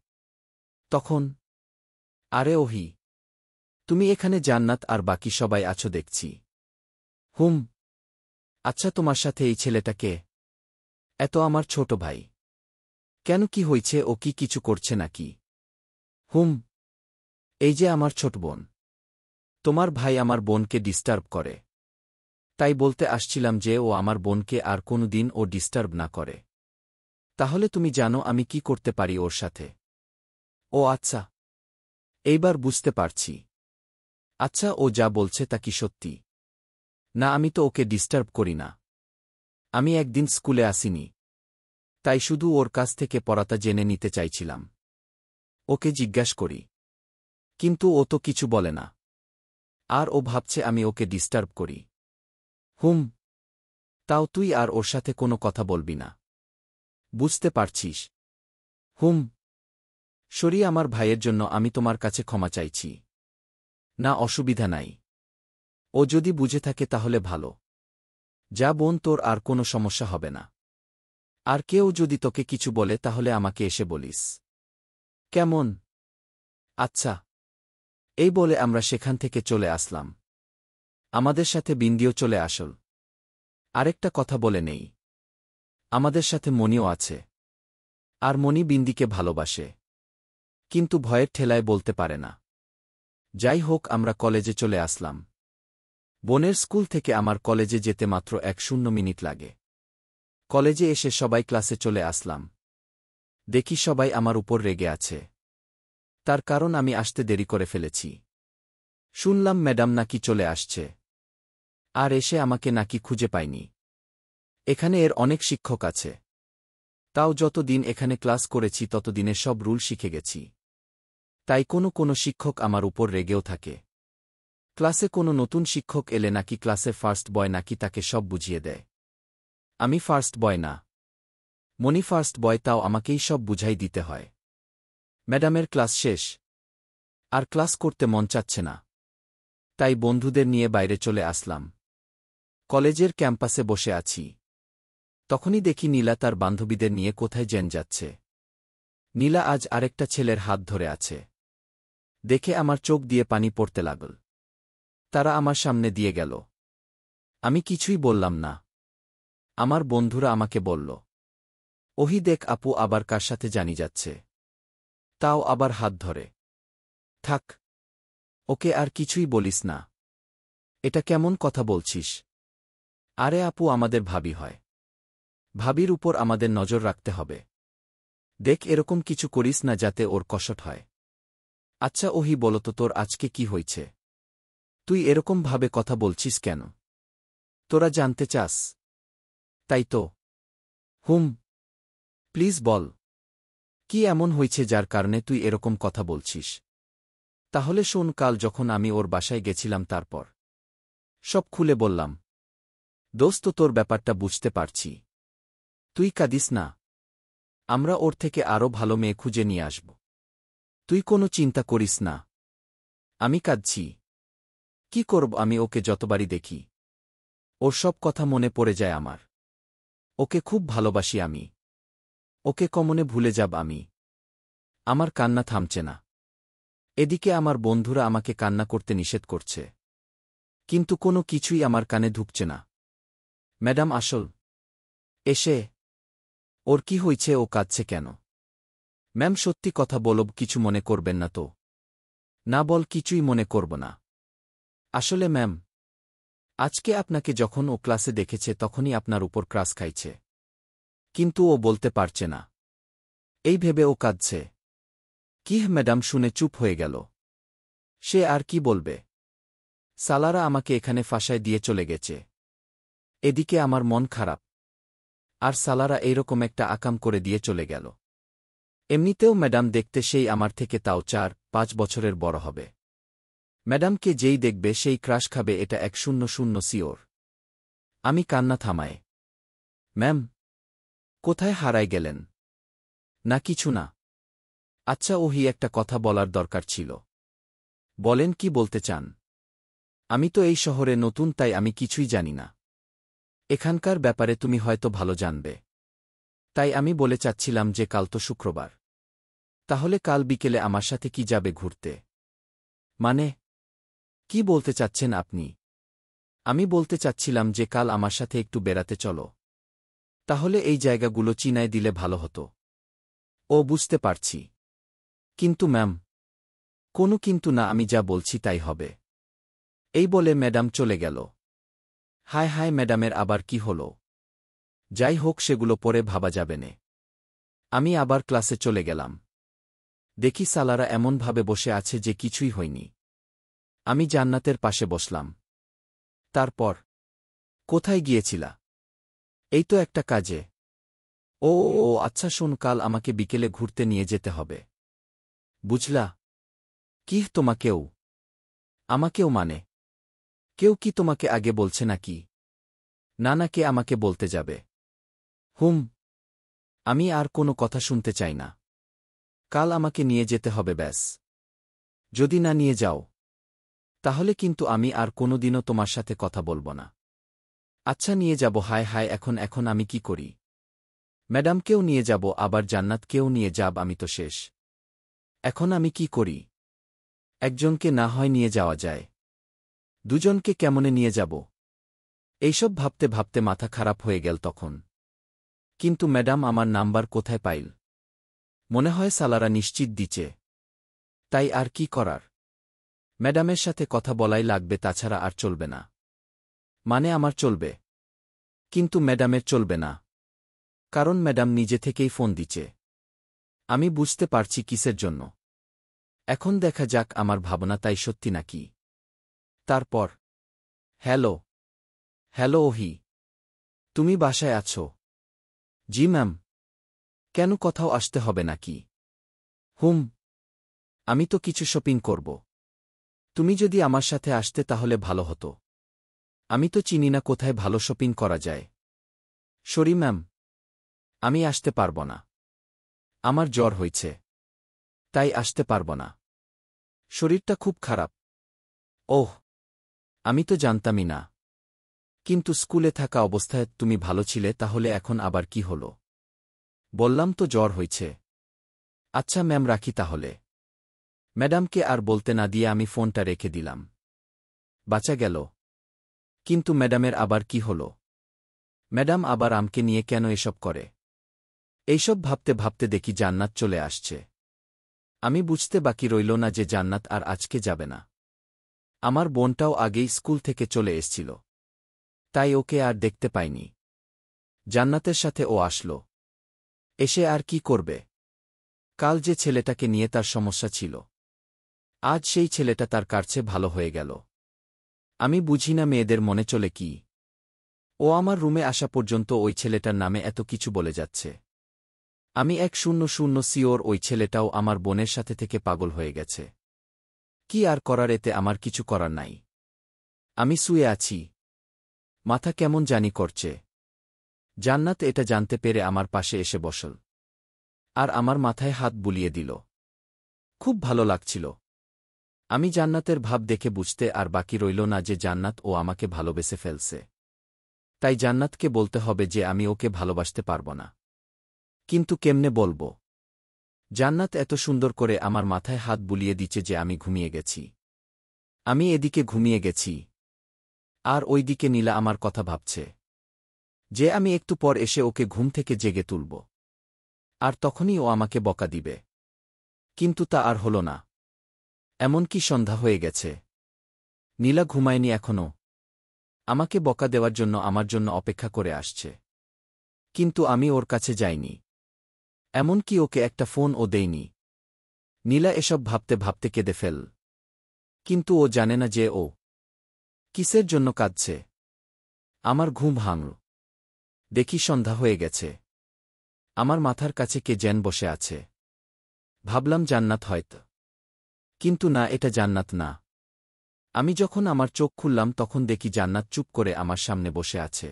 তখন, আরে ওহি, তুমি এখানে জান্নাত আর বাকি সবাই আছো দেখছি। হুম। আচ্ছা, তোমার সাথে এই ছেলেটা কে? এত আমার ছোট ভাই। কেন, কি হয়েছে? ও কি কিছু করছে নাকি? হুম। এই যে আমার ছোট বোন। তোমার ভাই আমার বোনকে ডিস্টার্ব করে। তাই বলতে আসছিলাম যে ও আমার বোনকে আর কোনো দিন ও ডিস্টার্ব না করে। তাহলে তুমি জানো আমি কি করতে পারি ওর সাথে? ও আচ্ছা, এইবার বুঝতে পারছি। আচ্ছা, ও যা বলছে তা কি সত্যি? না, আমি তো ওকে ডিস্টার্ব করি না। আমি একদিন স্কুলে আসিনি, তাই শুধু ওর কাছ থেকে পড়াটা জেনে নিতে চাইছিলাম। ওকে জিজ্ঞাস করি, কিন্তু ও তো কিছু বলে না। আর ও ভাবছে আমি ওকে ডিস্টার্ব করি। হুম। তাও তুই আর ওর সাথে কোনো কথা বলবি না, বুঝতে পারছিস? হুম। সরি, আমার ভাইয়ের জন্য আমি তোমার কাছে ক্ষমা চাইছি। না, অসুবিধা নাই। ও যদি বুঝে থাকে তাহলে ভালো। যা বোন, তোর আর কোনো সমস্যা হবে না। আর কেউ যদি তোকে কিছু বলে তাহলে আমাকে এসে বলিস, কেমন? আচ্ছা। এই বলে আমরা সেখান থেকে চলে আসলাম। আমাদের সাথে বিন্দিও চলে আসল। আরেকটা কথা বলে নেই, আমাদের সাথে মণিও আছে। আর মণি বিন্দিকে ভালোবাসে, কিন্তু ভয়ের ঠেলায় বলতে পারে না। যাই হোক, আমরা কলেজে চলে আসলাম। বোনের স্কুল থেকে আমার কলেজে যেতে মাত্র 1 মিনিট লাগে। কলেজে এসে সবাই ক্লাসে চলে আসলাম। দেখি সবাই আমার উপর রেগে আছে। তার কারণ আমি আসতে দেরি করে ফেলেছি। শুনলাম ম্যাডাম নাকি চলে আসছে। আর এসে আমাকে নাকি খুঁজে পায়নি। এখানে এর অনেক শিক্ষক আছে। তাও যত দিন এখানে ক্লাস করেছি ততদিনে সব রুল শিখে গেছি। তাই কোনো শিক্ষক আমার উপর রেগেও থাকে। ক্লাসে কোনো নতুন শিক্ষক এলে নাকি ক্লাসের ফার্স্ট বয় নাকি তাকে সব বুঝিয়ে দেয়। আমি ফার্স্ট বয় না, মনি ফার্স্ট বয়, তাও আমাকেই সব বুঝাই দিতে হয়। ম্যাডামের ক্লাস শেষ। আর ক্লাস করতে মন চাচ্ছে না। তাই বন্ধুদের নিয়ে বাইরে চলে আসলাম। কলেজের ক্যাম্পাসে বসে আছি। তখনই দেখি নীলা তার বান্ধবীদের নিয়ে কোথায় যেন যাচ্ছে। নীলা আজ আরেকটা ছেলের হাত ধরে আছে। দেখে আমার চোখ দিয়ে পানি পড়তে লাগল। তারা আমার সামনে দিয়ে গেল। আমি কিছুই বললাম না। আমার বন্ধুরা আমাকে বলল, ওহি দেখ, আপু আবার কার সাথে জানি যাচ্ছে। তাও আবার হাত ধরে। থাক, ওকে আর কিছুই বলিস না। এটা কেমন কথা বলছিস? আরে আপু আমাদের ভাবি হয়। ভাবির উপর আমাদের নজর রাখতে হবে। দেখ, এরকম কিছু করিস না যাতে ওর কষ্ট হয়। আচ্ছা ওহি, বলতো তোর আজকে কি হয়েছে? তুই এরকম ভাবে কথা বলছিস কেন? তোরা জানতে চাস? তাই তো। হুম। প্লিজ বল, কি এমন হয়েছে যার কারণে তুই এরকম কথা বলছিস? তাহলে শোন, কাল যখন আমি ওর বাসায় গেছিলাম তারপর সব খুলে বললাম। দোস্ত, তোর ব্যাপারটা বুঝতে পারছি। তুই কাঁদিস না। আমরা ওর থেকে আরও ভালো মেয়ে খুঁজে নিয়ে আসব। তুই কোনো চিন্তা করিস না। আমি কাঁদছি। কি করব আমি? ওকে যতবারই দেখি ওর সব কথা মনে পড়ে যায় আমার। ওকে খুব ভালোবাসি আমি। ওকে কমনে ভুলে যাব আমি। আমার কান্না থামছে না। এদিকে আমার বন্ধুরা আমাকে কান্না করতে নিষেধ করছে, কিন্তু কোনো কিছুই আমার কানে ঢুকছে না। ম্যাডাম আসল এসে, ওর কি হয়েছে? ও কাঁদছে কেন? ম্যাম সত্যি কথা বলব, কিছু মনে করবেন না তো? না বল, কিছুই মনে করব না। আসলে ম্যাম, আজকে আপনাকে যখন ও ক্লাসে দেখেছে তখনই আপনার উপর ক্রাশ খাইছে, কিন্তু ও বলতে পারছে না। এই ভেবে ও কাঁদছে। কি ম্যাডাম শুনে চুপ হয়ে গেল। সে আর কি বলবে? সালারা আমাকে এখানে ফাঁসায় দিয়ে চলে গেছে। এদিকে আমার মন খারাপ। আর সালারা এইরকম একটা আকাম করে দিয়ে চলে গেল। এমনিতেও ম্যাডাম দেখতে সেই আমার থেকে তাও 4-5 বছরের বড় হবে। ম্যাডামকে যেই দেখবে সেই ক্রাশ খাবে, এটা 100 সিওর। আমি কান্না থামায়, ম্যাম, কোথায় হারায় গেলেন? না কিছু না। আচ্ছা ওহি, একটা কথা বলার দরকার ছিল। বলেন, কি বলতে চান? আমি তো এই শহরে নতুন, তাই আমি কিছুই জানি না। এখানকার ব্যাপারে তুমি হয়তো ভালো জানবে। তাই আমি বলে চাচ্ছিলাম যে কাল তো শুক্রবার। তাহলে কাল বিকেলে আমার সাথে কি যাবে ঘুরতে? মানে, কি বলতে চাচ্ছেন আপনি? আমি বলতে চাচ্ছিলাম যে কাল আমার সাথে একটু বেড়াতে চলো। তাহলে এই জায়গাগুলো চিনায় দিলে ভালো হতো। ও বুঝতে পারছি। কিন্তু ম্যাম। কোনো কিন্তু না, আমি যা বলছি তাই হবে। এই বলে ম্যাডাম চলে গেল। হায় হায়, ম্যাডামের আবার কি হল? যাই হোক, সেগুলো পরে ভাবা যাবে নে। আমি আবার ক্লাসে চলে গেলাম। দেখি সালারা এমনভাবে বসে আছে যে কিছুই হয়নি। আমি জান্নাতের পাশে বসলাম। তারপর, কোথায় গিয়েছিলা? এই তো একটা কাজে। ও ও ও, আচ্ছা শোন, কাল আমাকে বিকেলে ঘুরতে নিয়ে যেতে হবে। বুঝলা? কি তোমাকেও? আমাকেও মানে? কেউ কি তোমাকে আগে বলছে নাকি? না না, কে আমাকে বলতে যাবে? হুম। আমি আর কোনো কথা শুনতে চাই না। কাল আমাকে নিয়ে যেতে হবে ব্যাস। যদি না নিয়ে যাও, তাহলে কিন্তু আমি আর কোনোদিনও তোমার সাথে কথা বলব না। আচ্ছা নিয়ে যাব। হায় হায়, এখন আমি কি করি? ম্যাডামকেও নিয়ে যাব, আবার জান্নাতকেও নিয়ে যাব, আমি তো শেষ। এখন আমি কি করি? একজনকে না হয় নিয়ে যাওয়া যায়। দুজনকে কেমনে নিয়ে যাব? এইসব ভাবতে ভাবতে মাথা খারাপ হয়ে গেল তখন। কিন্তু ম্যাডাম আমার নাম্বার কোথায় পাইল? মনে হয় সালারা নিশ্চিত দিচ্ছে। তাই আর কি করার? ম্যাডামের সাথে কথা বলাই লাগবে, তাছাড়া আর চলবে না। মানে আমার চলবে, কিন্তু ম্যাডামের চলবে না। কারণ ম্যাডাম নিজে থেকেই ফোন দিচ্ছে। আমি বুঝতে পারছি কিসের জন্য। এখন দেখা যাক আমার ভাবনা তাই সত্যি নাকি। তারপর, হ্যালো। হ্যালো ওহি। তুমি বাসায় আছো? জি ম্যাম। কেন, কোথাও আসতে হবে নাকি? হুম। আমি তো কিছু শপিং করব। তুমি যদি আমার সাথে আসতে তাহলে ভালো হতো। আমি তো চিনি না কোথায় ভালো শপিং করা যায়। সরি ম্যাম, আমি আসতে পারব না। আমার জ্বর হয়েছে, তাই আসতে পারব না। শরীরটা খুব খারাপ। ওহ, আমি তো জানতামই না। কিন্তু স্কুলে থাকা অবস্থায় তুমি ভালো ছিলে, তাহলে এখন আবার কি হল? বললাম তো জ্বর হয়েছে। আচ্ছা ম্যাম, রাখি তাহলে। ম্যাডামকে আর বলতে না দিয়ে আমি ফোনটা রেখে দিলাম। বাঁচা গেল। কিন্তু ম্যাডামের আবার কি হল? ম্যাডাম আবার আমকে নিয়ে কেন এসব করে? এইসব ভাবতে ভাবতে দেখি জান্নাত চলে আসছে। আমি বুঝতে বাকি রইল না যে জান্নাত আর আজকে যাবে না। আমার বোনটাও আগেই স্কুল থেকে চলে এসছিল, তাই ওকে আর দেখতে পাইনি। জান্নাতের সাথে ও আসল। এসে আর কি করবে? কাল যে ছেলেটাকে নিয়ে তার সমস্যা ছিল, আজ সেই ছেলেটা তার কাছে ভালো হয়ে গেল। আমি বুঝি না মেয়েদের মনে চলে কি। ও আমার রুমে আসা পর্যন্ত ওই ছেলেটার নামে এত কিছু বলে যাচ্ছে। আমি 100 সিওর ওই ছেলেটাও আমার বোনের সাথে থেকে পাগল হয়ে গেছে। কি আর করার, এতে আমার কিছু করার নাই। আমি শুয়ে আছি, মাথা কেমন জানি করছে। জান্নাত এটা জানতে পেরে আমার পাশে এসে বসল, আর আমার মাথায় হাত বুলিয়ে দিল। খুব ভালো লাগছিল। আমি জান্নাতের ভাব দেখে বুঝতে আর বাকি রইল না যে জান্নাত ও আমাকে ভালোবেসে ফেলছে। তাই জান্নাতকে বলতে হবে যে আমি ওকে ভালোবাসতে পারব না। কিন্তু কেমনে বলব? জান্নাত এত সুন্দর করে আমার মাথায় হাত বুলিয়ে দিচ্ছে যে আমি ঘুমিয়ে গেছি। আমি এদিকে ঘুমিয়ে গেছি, আর ওইদিকে নীলা আমার কথা ভাবছে যে আমি একটু পর এসে ওকে ঘুম থেকে জেগে তুলব, আর তখনই ও আমাকে বকা দিবে। কিন্তু তা আর হল না। এমনকি সন্ধ্যা হয়ে গেছে, নীলা ঘুমায়নি এখনও। আমাকে বকা দেওয়ার জন্য আমার জন্য অপেক্ষা করে আসছে। কিন্তু আমি ওর কাছে যাইনি, এমনকি ওকে একটা ফোনও দেইনি। নীলা এসব ভাবতে ভাবতে কেঁদে ফেল। কিন্তু ও জানে না যে ও কিসের জন্য কাঁদছে। আমার ঘুম ভাঙল। দেখি সন্ধ্যা হয়ে গেছে। আমার মাথার কাছে কে যেন বসে আছে। ভাবলাম জান্নাত হয়তো, কিন্তু না, এটা জান্নাত না। আমি যখন আমার চোখ খুললাম তখন দেখি জান্নাত চুপ করে আমার সামনে বসে আছে।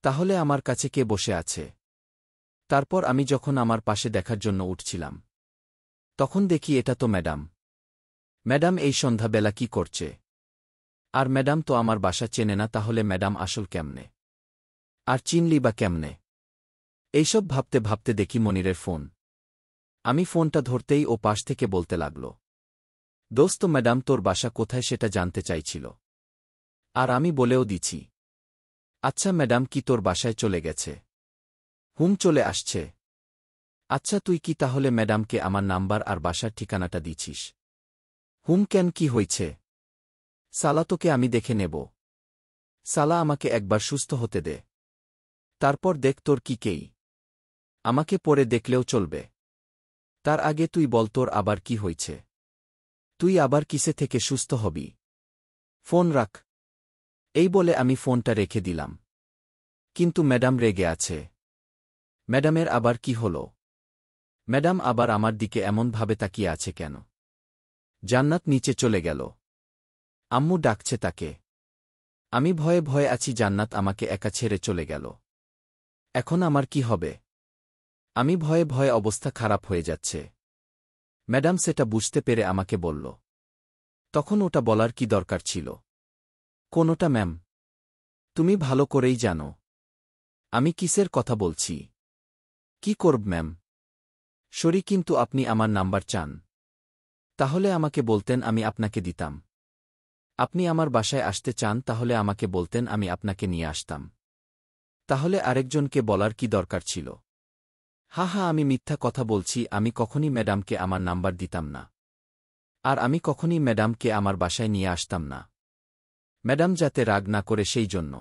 তাহলে আমার কাছে কে বসে আছে? তারপর আমি যখন আমার পাশে দেখার জন্য উঠছিলাম, তখন দেখি এটা তো ম্যাডাম। ম্যাডাম এই সন্ধ্যাবেলা কি করছে? আর ম্যাডাম তো আমার বাসা চেনে না, তাহলে ম্যাডাম আসল কেমনে? আর চিনলি বা কেমনে? এইসব ভাবতে ভাবতে দেখি মনিরের ফোন। আমি ফোনটা ধরতেই ও পাশ থেকে বলতে লাগল, দোস্ত ম্যাডাম তোর বাসা কোথায় সেটা জানতে চাইছিল। আর আমি বলেও দিছি। আচ্ছা ম্যাডাম কি তোর বাসায় চলে গেছে? হুম চলে আসছে। আচ্ছা তুই কি তাহলে ম্যাডামকে আমার নাম্বার আর বাসার ঠিকানাটা দিছিস? হুম কেন কি হইছে? সালা তোকে আমি দেখে নেব। সালা আমাকে একবার সুস্থ হতে দে। তারপর দেখ তোর কি কেই। আমাকে পরে দেখলেও চলবে। তার আগে তুই বল তোর আবার কি হইছে? তুই আবার কিসে থেকে সুস্থ হবি? ফোন রাখ। এই বলে আমি ফোনটা রেখে দিলাম। কিন্তু ম্যাডাম রেগে আছে। ম্যাডামের আবার কি হল? ম্যাডাম আবার আমার দিকে এমনভাবে তাকিয়ে আছে কেন? জান্নাত নিচে চলে গেল। আম্মু ডাকছে তাকে। আমি ভয়ে ভয়ে আছি জান্নাত আমাকে একা ছেড়ে চলে গেল। এখন আমার কি হবে? আমি ভয়ে ভয়ে অবস্থা খারাপ হয়ে যাচ্ছে। ম্যাডাম সেটা বুঝতে পেরে আমাকে বলল। তখন ওটা বলার কি দরকার ছিল? কোনোটা ম্যাম? তুমি ভালো করেই জানো আমি কিসের কথা বলছি। কি করব ম্যাম? সরি কিন্তু আপনি আমার নাম্বার চান? তাহলে আমাকে বলতেন আমি আপনাকে দিতাম। আপনি আমার বাসায় আসতে চান তাহলে আমাকে বলতেন আমি আপনাকে নিয়ে আসতাম। তাহলে আরেকজনকে বলার কি দরকার ছিল? হা হা আমি মিথ্যা কথা বলছি আমি কখনই ম্যাডামকে আমার নাম্বার দিতাম না। আর আমি কখনই ম্যাডামকে আমার বাসায় নিয়ে আসতাম না। ম্যাডাম যাতে রাগ না করে সেই জন্য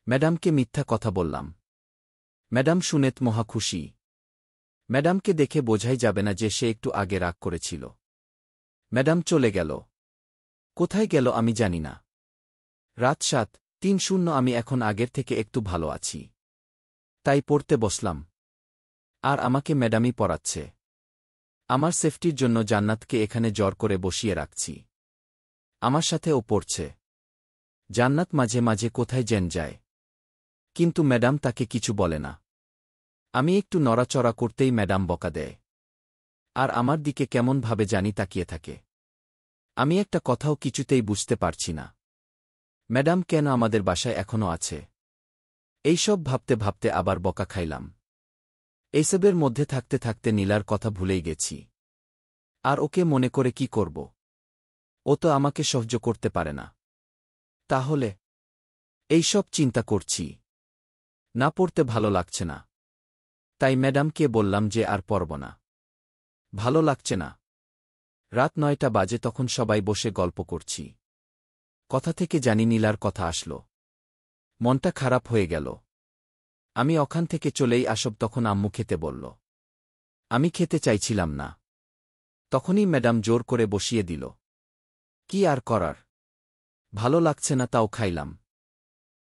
ম্যাডামকে মিথ্যা কথা বললাম। ম্যাডাম শুনেত মহা খুশি। ম্যাডামকে দেখে বোঝাই যাবে না যে সে একটু আগে রাগ করেছিল। ম্যাডাম চলে গেল। কোথায় গেল আমি জানি না। রাত 7:30 আমি এখন আগের থেকে একটু ভালো আছি। তাই পড়তে বসলাম। আর আমাকে ম্যাডামই পড়াচ্ছে। আমার সেফটির জন্য জান্নাতকে এখানে জর করে বসিয়ে রাখছি। আমার সাথে ও পড়ছে। জান্নাত মাঝে মাঝে কোথায় যেন যায়। কিন্তু ম্যাডাম তাকে কিছু বলে না। আমি একটু নড়াচড়া করতেই ম্যাডাম বকা দেয়। আর আমার দিকে কেমনভাবে জানি তাকিয়ে থাকে। আমি একটা কথাও কিছুতেই বুঝতে পারছি না। ম্যাডাম কেন আমাদের বাসায় এখনও আছে? এইসব ভাবতে ভাবতে আবার বকা খাইলাম। এইসবের মধ্যে থাকতে থাকতে নীলার কথা ভুলেই গেছি। আর ওকে মনে করে কি করব? ও তো আমাকে সহ্য করতে পারে না। তাহলে এইসব চিন্তা করছি। না পড়তে ভালো লাগছে না। তাই ম্যাডামকে বললাম যে আর পড়ব না। ভালো লাগছে না। রাত 9টা বাজে তখন সবাই বসে গল্প করছি। কথা থেকে জানি নীলার কথা আসলো। মনটা খারাপ হয়ে গেল। আমি ওখান থেকে চলেই আসব তখন আম্মু খেতে বলল। আমি খেতে চাইছিলাম না। তখনই ম্যাডাম জোর করে বসিয়ে দিল। কি আর করার? ভালো লাগছে না তাও খাইলাম।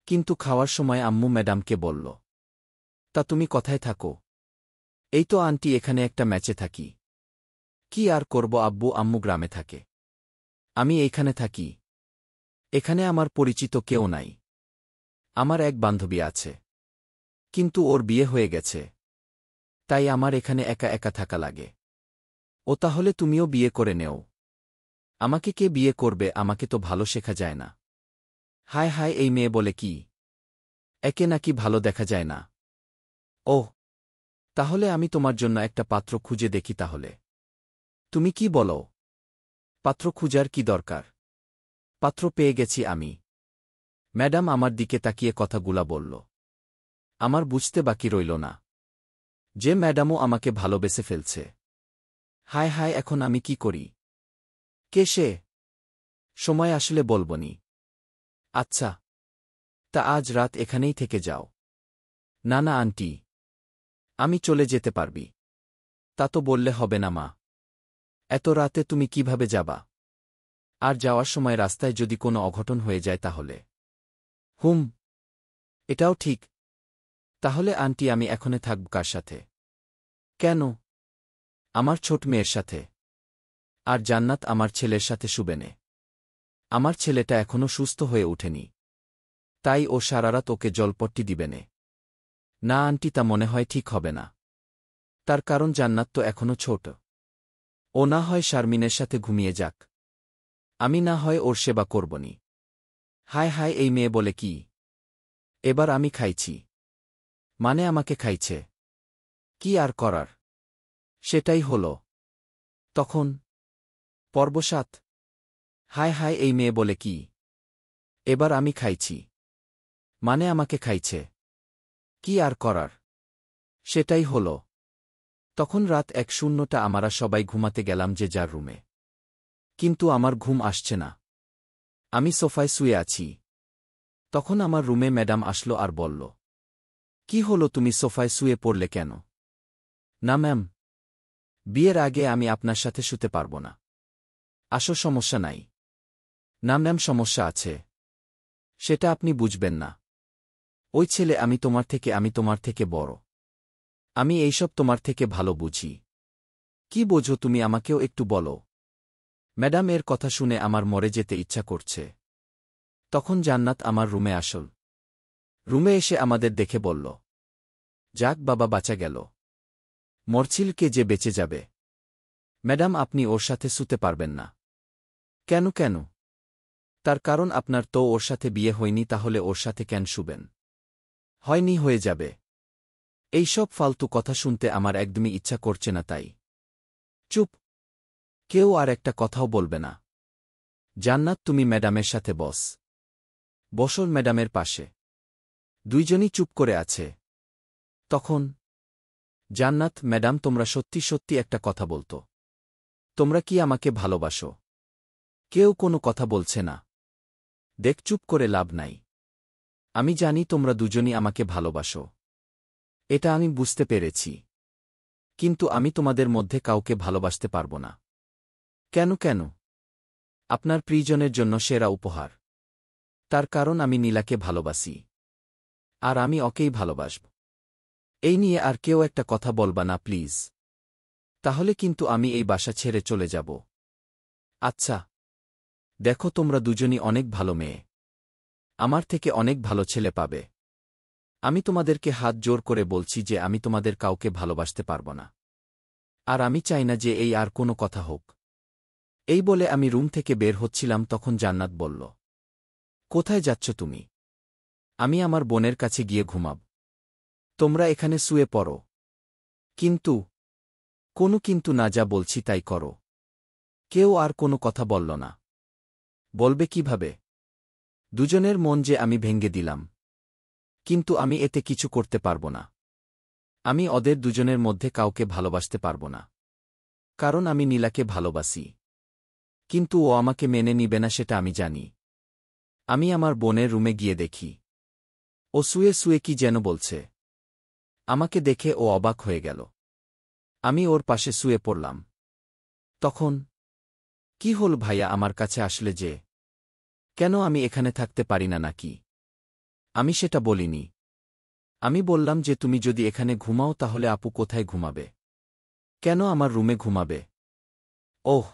কিন্তু খাওয়ার সময় আম্মু ম্যাডামকে বলল, তা তুমি কথায় থাকো? এই তো আন্টি এখানে একটা ম্যাচে থাকি। কি আর করব আব্বু আম্মু গ্রামে থাকে। আমি এইখানে থাকি। এখানে আমার পরিচিত কেউ নাই। আমার এক বান্ধবী আছে। কিন্তু ওর বিয়ে হয়ে গেছে। তাই আমার এখানে একা একা থাকা লাগে। ও তাহলে তুমিও বিয়ে করে নেও। আমাকে কে বিয়ে করবে? আমাকে তো ভালো শেখা যায় না। হায় হায় এই মেয়ে বলে কি? একে নাকি ভালো দেখা যায় না। ওহ, তাহলে আমি তোমার জন্য একটা পাত্র খুঁজে দেখি তাহলে। তুমি কি বলো? পাত্র খুঁজার কি দরকার? পাত্র পেয়ে গেছি আমি। ম্যাডাম আমার দিকে তাকিয়ে কথাগুলা বলল। আমার বুঝতে বাকি রইল না যে ম্যাডামও আমাকে ভালোবেসে ফেলছে। হায় হায় এখন আমি কি করি? কে সে? সময় আসলে বলবনি। আচ্ছা, তা আজ রাত এখানেই থেকে যাও। না না আন্টি, আমি চলে যেতে পারবি। তা তো বললে হবে না মা। এত রাতে তুমি কিভাবে যাবা? আর যাওয়ার সময় রাস্তায় যদি কোনো অঘটন হয়ে যায় তাহলে? হুম, এটাও ঠিক। তাহলে আন্টি আমি এখনে থাকব কার সাথে? কেন? আমার ছোট মেয়ের সাথে। আর জান্নাত আমার ছেলের সাথে শুবেনে। আমার ছেলেটা এখনও সুস্থ হয়ে ওঠেনি। তাই ও সারারাত ওকে জলপট্টি দিবেনে। না আন্টি তা মনে হয় ঠিক হবে না। তার কারণ জান্নাত তো এখনও ছোট। ও না হয় শারমিনের সাথে ঘুমিয়ে যাক। আমি না হয় ওর সেবা করবনি। হায় হায় এই মেয়ে বলে কি? এবার আমি খাইছি। মানে আমাকে খাইছে। কি আর করার? সেটাই হল। তখন পর্ব ৭। হায় হায়, এই মেয়ে বলে কি? এবার আমি খাইছি, মানে আমাকে খাইছে। কি আর করার? সেটাই হল। তখন রাত ১:০০টা, আমরা সবাই ঘুমাতে গেলাম যে যার রুমে। কিন্তু আমার ঘুম আসছে না। আমি সোফায় শুয়ে আছি। তখন আমার রুমে ম্যাডাম আসলো আর বলল, কি হলো, তুমি সোফায় শুয়ে পড়লে কেন? না ম্যাম, বিয়ের আগে আমি আপনার সাথে শুতে পারব না। আসো, সমস্যা নাই। না ম্যাম, সমস্যা আছে। সেটা আপনি বুঝবেন না। ওই ছেলে, আমি তোমার থেকে বড়। আমি এইসব তোমার থেকে ভালো বুঝি। কি বোঝো তুমি, আমাকেও একটু বলো। ম্যাডাম এর কথা শুনে আমার মরে যেতে ইচ্ছা করছে। তখন জান্নাত আমার রুমে আসল। রুমে এসে আমাদের দেখে বলল, যাক বাবা, বাঁচা গেল। মরছিল কে যে বেঁচে যাবে। ম্যাডাম, আপনি ওর সাথে শুতে পারবেন না। কেন কেন? তার কারণ আপনার তো ওর সাথে বিয়ে হয়নি, তাহলে ওর সাথে কেন শুবেন? হয়নি, হয়ে যাবে। এই সব ফালতু কথা শুনতে আমার একদমই ইচ্ছা করছে না, তাই। চুপ। কেউ আর একটা কথাও বলবে না। জান্নাত, তুমি ম্যাডামের সাথে বসো ম্যাডামের পাশে। দুইজনই চুপ করে আছে। তখন জান্নাত, ম্যাডাম, তোমরা সত্যি সত্যি একটা কথা বলতো, তোমরা কি আমাকে ভালোবাসো? কেউ কোনো কথা বলছে না। দেখ, চুপ করে লাভ নাই। আমি জানি তোমরা দুজনই আমাকে ভালোবাসো, এটা আমি বুঝতে পেরেছি। কিন্তু আমি তোমাদের মধ্যে কাউকে ভালোবাসতে পারব না। কেন কেন? আপনার প্রিয়জনের জন্য সেরা উপহার। তার কারণ আমি নীলাকে ভালোবাসি, আর আমি ওকেই ভালোবাসব। এই নিয়ে আর কেউ একটা কথা বলবা না, প্লিজ। তাহলে কিন্তু আমি এই বাসা ছেড়ে চলে যাব। আচ্ছা। দেখো, তোমরা দুজনই অনেক ভালো মেয়ে। আমার থেকে অনেক ভালো ছেলে পাবে। আমি তোমাদেরকে হাত জোর করে বলছি যে আমি তোমাদের কাউকে ভালোবাসতে পারব না। আর আমি চাই না যে এই আর কোনো কথা হোক। এই বলে আমি রুম থেকে বের হচ্ছিলাম, তখন জান্নাত বলল, কোথায় যাচ্ছ তুমি? আমি আমার বোনের কাছে গিয়ে ঘুমাব। তোমরা এখানে শুয়ে পড়ো। কিন্তু? কোনো কিন্তু না, যা বলছি তাই করো। কেউ আর কোনো কথা বলল না। বলবে কিভাবে? দুজনের মন যে আমি ভেঙ্গে দিলাম। কিন্তু আমি এতে কিছু করতে পারব না। আমি ওদের দুজনের মধ্যে কাউকে ভালোবাসতে পারব না। কারণ আমি নীলাকে ভালোবাসি। কিন্তু ও আমাকে মেনে নিবে না, সেটা আমি জানি। আমি আমার বোনের রুমে গিয়ে দেখি ও শুয়ে শুয়ে কি যেন বলছে। আমাকে দেখে ও অবাক হয়ে গেল। আমি ওর পাশে শুয়ে পড়লাম। তখন, কি হল ভাইয়া, আমার কাছে আসলে যে? কেন আমি এখানে থাকতে পারি না নাকি? আমি সেটা বলিনি। আমি বললাম যে তুমি যদি এখানে ঘুমাও তাহলে আপু কোথায় ঘুমাবে? কেন আমার রুমে ঘুমাবে? ওহ,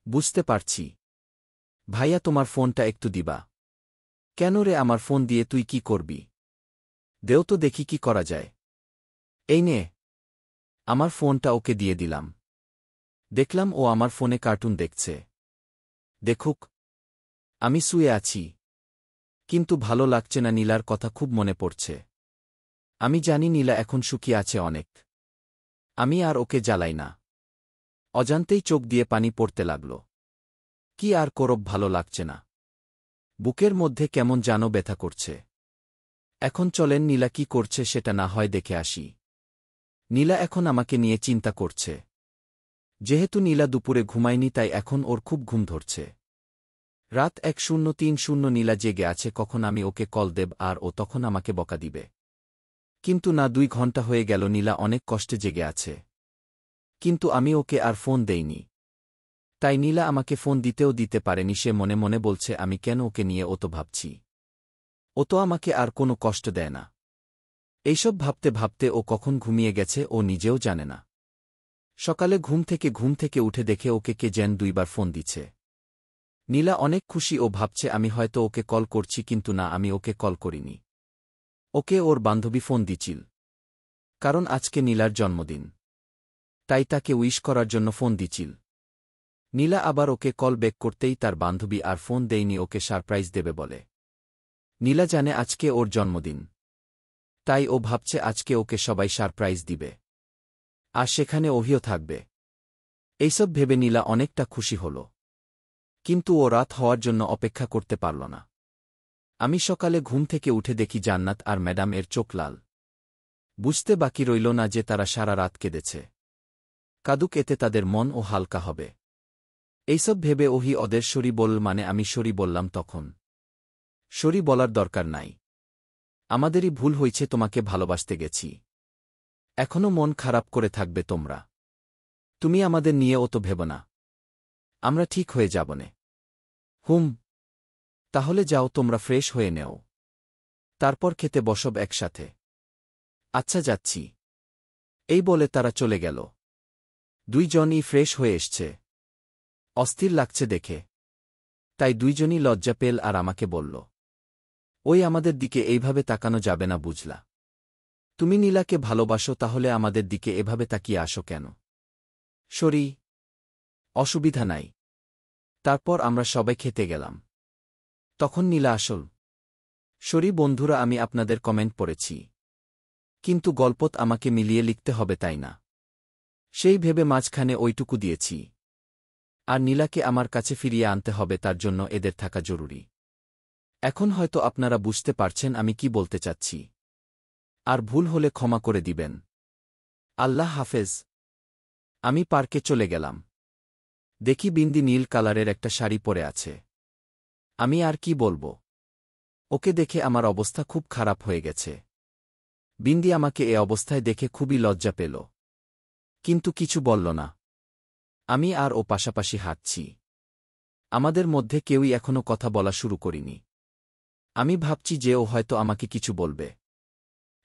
বুঝতে পারছি। ভাইয়া, তোমার ফোনটা একটু দিবা? কেন রে, আমার ফোন দিয়ে তুই কি করবি? দেও তো দেখি কি করা যায়। এই নে। আমার ফোনটা ওকে দিয়ে দিলাম। দেখলাম ও আমার ফোনে কার্টুন দেখছে। দেখুক। আমি শুয়ে আছি। কিন্তু ভালো লাগছে না, নীলার কথা খুব মনে পড়ছে। আমি জানি নীলা এখন সুখী আছে অনেক। আমি আর ওকে জ্বালাই না। অজান্তেই চোখ দিয়ে পানি পড়তে লাগল। কি আর করব, ভালো লাগছে না। বুকের মধ্যে কেমন যেন ব্যথা করছে। এখন চলেন নীলা কি করছে সেটা না হয় দেখে আসি। নীলা এখন আমাকে নিয়ে চিন্তা করছে। যেহেতু নীলা দুপুরে ঘুমায়নি, তাই এখন ওর খুব ঘুম ধরছে। রাত ১:৩০ নীলা জেগে আছে, কখন আমি ওকে কল দেব আর ও তখন আমাকে বকা দিবে। কিন্তু না, ২ ঘন্টা হয়ে গেল নীলা অনেক কষ্টে জেগে আছে। কিন্তু আমি ওকে আর ফোন দেইনি। তাই নীলা আমাকে ফোন দিতেও দিতে পারেনি। সে মনে মনে বলছে, আমি কেন ওকে নিয়ে অত ভাবছি। ও তো আমাকে আর কোনো কষ্ট দেয় না। এইসব ভাবতে ভাবতে ও কখন ঘুমিয়ে গেছে ও নিজেও জানে না। সকালে ঘুম থেকে উঠে দেখে ওকে কে যেন ২ বার ফোন দিচ্ছে। নীলা অনেক খুশি, ও ভাবছে আমি হয়তো ওকে কল করছি, কিন্তু না, আমি ওকে কল করিনি। ওকে ওর বান্ধবী ফোন দিছিল। কারণ আজকে নীলার জন্মদিন। তাই তাকে উইশ করার জন্য ফোন দিছিল। নীলা আবার ওকে কল ব্যাক করতেই তার বান্ধবী আর ফোন দেয়নি, ওকে সারপ্রাইজ দেবে বলে। নীলা জানে আজকে ওর জন্মদিন। তাই ও ভাবছে আজকে ওকে সবাই সারপ্রাইজ দিবে। আর সেখানে ওহিও থাকবে। এইসব ভেবে নীলা অনেকটা খুশি হল। কিন্তু ও রাত হওয়ার জন্য অপেক্ষা করতে পারল না। আমি সকালে ঘুম থেকে উঠে দেখি জান্নাত আর ম্যাডাম এর চোখ লাল। বুঝতে বাকি রইল না যে তারা সারা রাত কেঁদেছে। কাদুক, এতে তাদের মন ও হালকা হবে। এইসব ভেবে ওহি ওদের সরি বল, মানে আমি সরি বললাম। তখন সরি বলার দরকার নাই, আমাদেরই ভুল হয়েছে, তোমাকে ভালোবাসতে গেছি। এখনো মন খারাপ করে থাকবে তোমরা? তুমি আমাদের নিয়ে অত ভেব না, আমরা ঠিক হয়ে যাবনে। হুম, তাহলে যাও, তোমরা ফ্রেশ হয়ে নেও, তারপর খেতে বসব একসাথে। আচ্ছা, যাচ্ছি। এই বলে তারা চলে গেল। দুইজনই ফ্রেশ হয়ে এসছে। অস্থির লাগছে দেখে, তাই দুইজনই লজ্জা পেল আর আমাকে বলল, ওই আমাদের দিকে এইভাবে তাকানো যাবে না, বুঝলা? তুমি নীলাকে ভালোবাসো, তাহলে আমাদের দিকে এভাবে তাকিয়ে আসো কেন? সরি, অসুবিধা নাই। তারপর আমরা সবাই খেতে গেলাম। তখন নীলা আসল সরি বন্ধুরা, আমি আপনাদের কমেন্ট পড়েছি, কিন্তু গল্পত আমাকে মিলিয়ে লিখতে হবে, তাই না? সেই ভেবে মাঝখানে ওইটুকু দিয়েছি। আর নীলাকে আমার কাছে ফিরিয়ে আনতে হবে, তার জন্য এদের থাকা জরুরি। এখন হয়তো আপনারা বুঝতে পারছেন আমি কি বলতে চাচ্ছি। আর ভুল হলে ক্ষমা করে দিবেন। আল্লাহ হাফেজ। আমি পার্কে চলে গেলাম। দেখি বিন্দি নীল কালারের একটা শাড়ি পরে আছে। আমি আর কি বলবো, ওকে দেখে আমার অবস্থা খুব খারাপ হয়ে গেছে। বিন্দি আমাকে এ অবস্থায় দেখে খুবই লজ্জা পেল, কিন্তু কিছু বলল না। আমি আর ও পাশাপাশি হাঁটছি। আমাদের মধ্যে কেউই এখনো কথা বলা শুরু করিনি। আমি ভাবছি যে ও হয়তো আমাকে কিছু বলবে,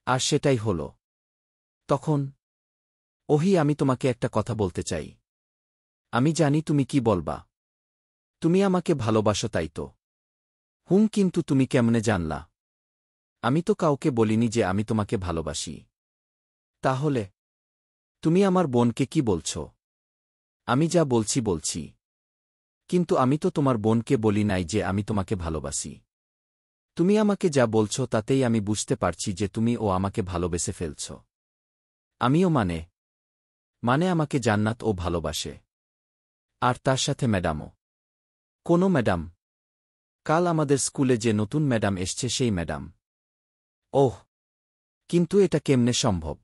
আর সেটাই হল। তখন, ওহি, আমি তোমাকে একটা কথা বলতে চাই। আমি জানি তুমি কি বলবা। তুমি আমাকে ভালোবাসো, তাই তো? হুম, কিন্তু তুমি কেমনে জানলা? আমি তো কাউকে বলিনি যে আমি তোমাকে ভালোবাসি। তাহলে তুমি আমার বোনকে কি বলছ? আমি যা বলছি বলছি, কিন্তু আমি তো তোমার বোনকে বলি নাই যে আমি তোমাকে ভালোবাসি। তুমি আমাকে যা বলছ তাতেই আমি বুঝতে পারছি যে তুমি ও আমাকে ভালোবেসে ফেলছ। আমিও মানে আমাকে জান্নাত ও ভালোবাসে, আর তার সাথে ম্যাডামও। কোনো ম্যাডাম? কাল আমাদের স্কুলে যে নতুন ম্যাডাম এসছে সেই ম্যাডাম। ওহ, কিন্তু এটা কেমনে সম্ভব?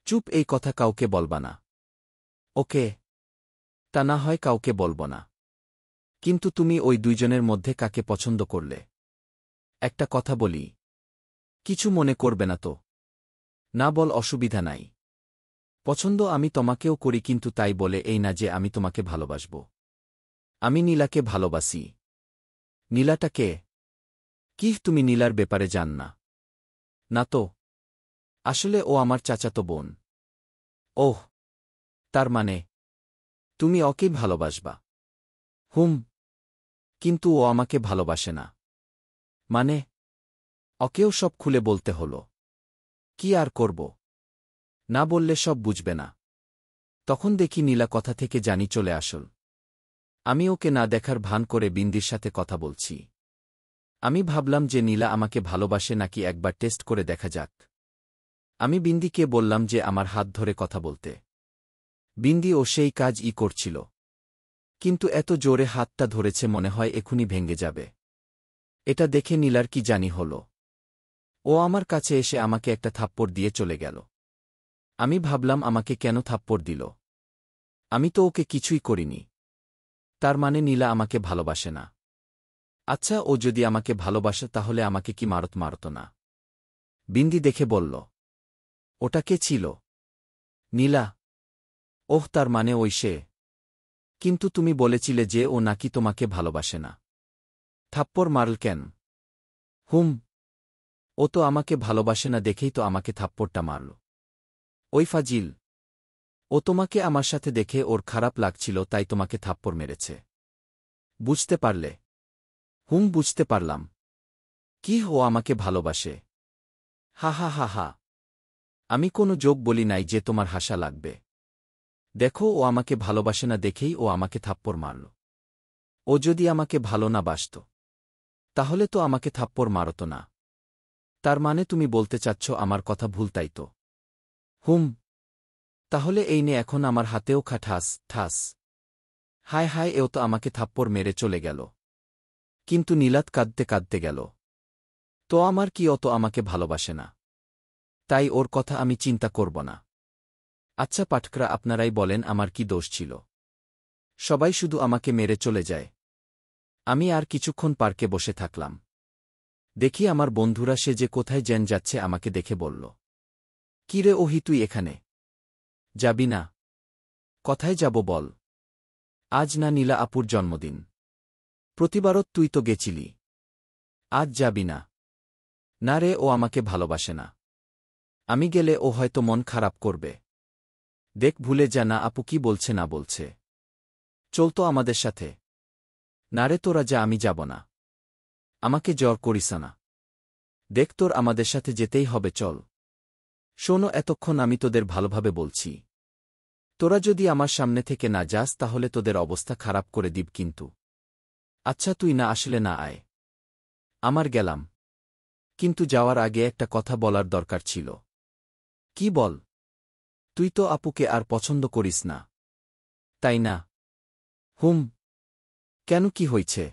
চুপ, এই কথা কাউকে বলবা না, ওকে? তা না হয় কাউকে বলব না, কিন্তু তুমি ওই দুইজনের মধ্যে কাকে পছন্দ করলে? একটা কথা বলি, কিছু মনে করবে না তো? না বল, অসুবিধা নাই। পছন্দ আমি তোমাকেও করি, কিন্তু তাই বলে এই না যে আমি তোমাকে ভালোবাসব। আমি নীলাকে ভালোবাসি। নীলাটা কে? কি তুমি নীলার ব্যাপারে জান না? না তো। আসলে ও আমার চাচাতো বোন। ওহ, তার মানে তুমি ওকেই ভালোবাসবা? হুম, কিন্তু ও আমাকে ভালোবাসে না। মানে? ওকেও সব খুলে বলতে হলো। কি আর করব, না বললে সব বুঝবে না। তখন দেখি নীলা কথা থেকে জানি চলে আসল। আমি ওকে না দেখার ভান করে বিন্দির সাথে কথা বলছি। আমি ভাবলাম যে নীলা আমাকে ভালোবাসে নাকি, একবার টেস্ট করে দেখা যাক। আমি বিন্দিকে বললাম যে আমার হাত ধরে কথা বলতে। বিন্দি ও সেই কাজই করছিল, কিন্তু এত জোরে হাতটা ধরেছে মনে হয় এখুনি ভেঙে যাবে। এটা দেখে নীলার কি জানি হল। ও আমার কাছে এসে আমাকে একটা থাপ্পড় দিয়ে চলে গেল। আমি ভাবলাম আমাকে কেন থাপ্পড় দিল? আমি তো ওকে কিছুই করিনি। তার মানে নীলা আমাকে ভালোবাসে না। আচ্ছা, ও যদি আমাকে ভালোবাসে তাহলে আমাকে কি মারত না? বিন্দি দেখে বলল, ওটা কে ছিল? নীলা। ওহ, তার মানে ওই সে। কিন্তু তুমি বলেছিলে যে ও নাকি তোমাকে ভালোবাসে না। থাপ্পড় মারল কেন? হুম, ও তো আমাকে ভালোবাসে না দেখেই তো আমাকে থাপ্পড়টা মারল। ওই ফাজিল। ও তোমাকে আমার সাথে দেখে ওর খারাপ লাগছিল, তাই তোমাকে থাপ্পড় মেরেছে। বুঝতে পারলে? হুম, বুঝতে পারলাম। কি, ও আমাকে ভালোবাসে? হা হা হা হা। আমি কোনো জোক বলি নাই যে তোমার হাসা লাগবে। দেখো, ও আমাকে ভালোবাসে না দেখেই ও আমাকে থাপ্পড় মারল। ও যদি আমাকে ভালো না বাসত, তাহলে তো আমাকে থাপ্পড় মারত না। তার মানে তুমি বলতে চাচ্ছ আমার কথা ভুল, তাই তো? হুম। তাহলে এই নে এখন আমার হাতেও খা ঠাস ঠাস। হায় হায়, এও তো আমাকে থাপ্পড় মেরে চলে গেল। কিন্তু নীলাত কাঁদতে কাঁদতে গেল। তো আমার কি, অত আমাকে ভালোবাসে না? তাই ওর কথা আমি চিন্তা করব না। আচ্ছা পাঠকরা, আপনারাই বলেন আমার কি দোষ ছিল? সবাই শুধু আমাকে মেরে চলে যায়। আমি আর কিছুক্ষণ পার্কে বসে থাকলাম। দেখি আমার বন্ধুরা সে যে কোথায় যেন যাচ্ছে আমাকে দেখে বলল, কি রে ওহি, তুই এখানে যাবি না? কথায় যাব বল? আজ না নীলা আপুর জন্মদিন? প্রতিবারও তুই তো গেছিলি, আজ যাবি না? না রে, ও আমাকে ভালোবাসে না। আমি গেলে ও হয়তো মন খারাপ করবে। দেখ, ভুলে যা না আপু কি বলছে না বলছে। চল তো আমাদের সাথে। না রে, তোরা যা, আমি যাব না। আমাকে জ্বর করিস না। দেখ, তোর আমাদের সাথে যেতেই হবে, চল। শোনো, এতক্ষণ আমি তোদের ভালোভাবে বলছি। তোরা যদি আমার সামনে থেকে না যাস তাহলে তোদের অবস্থা খারাপ করে দিব কিন্তু। আচ্ছা তুই না আসলে না আয়। আমার গেলাম। কিন্তু যাওয়ার আগে একটা কথা বলার দরকার ছিল। কি বল? তুই তো আপুকে আর পছন্দ করিস না, তাই না? হুম। কেন, কি হইছে?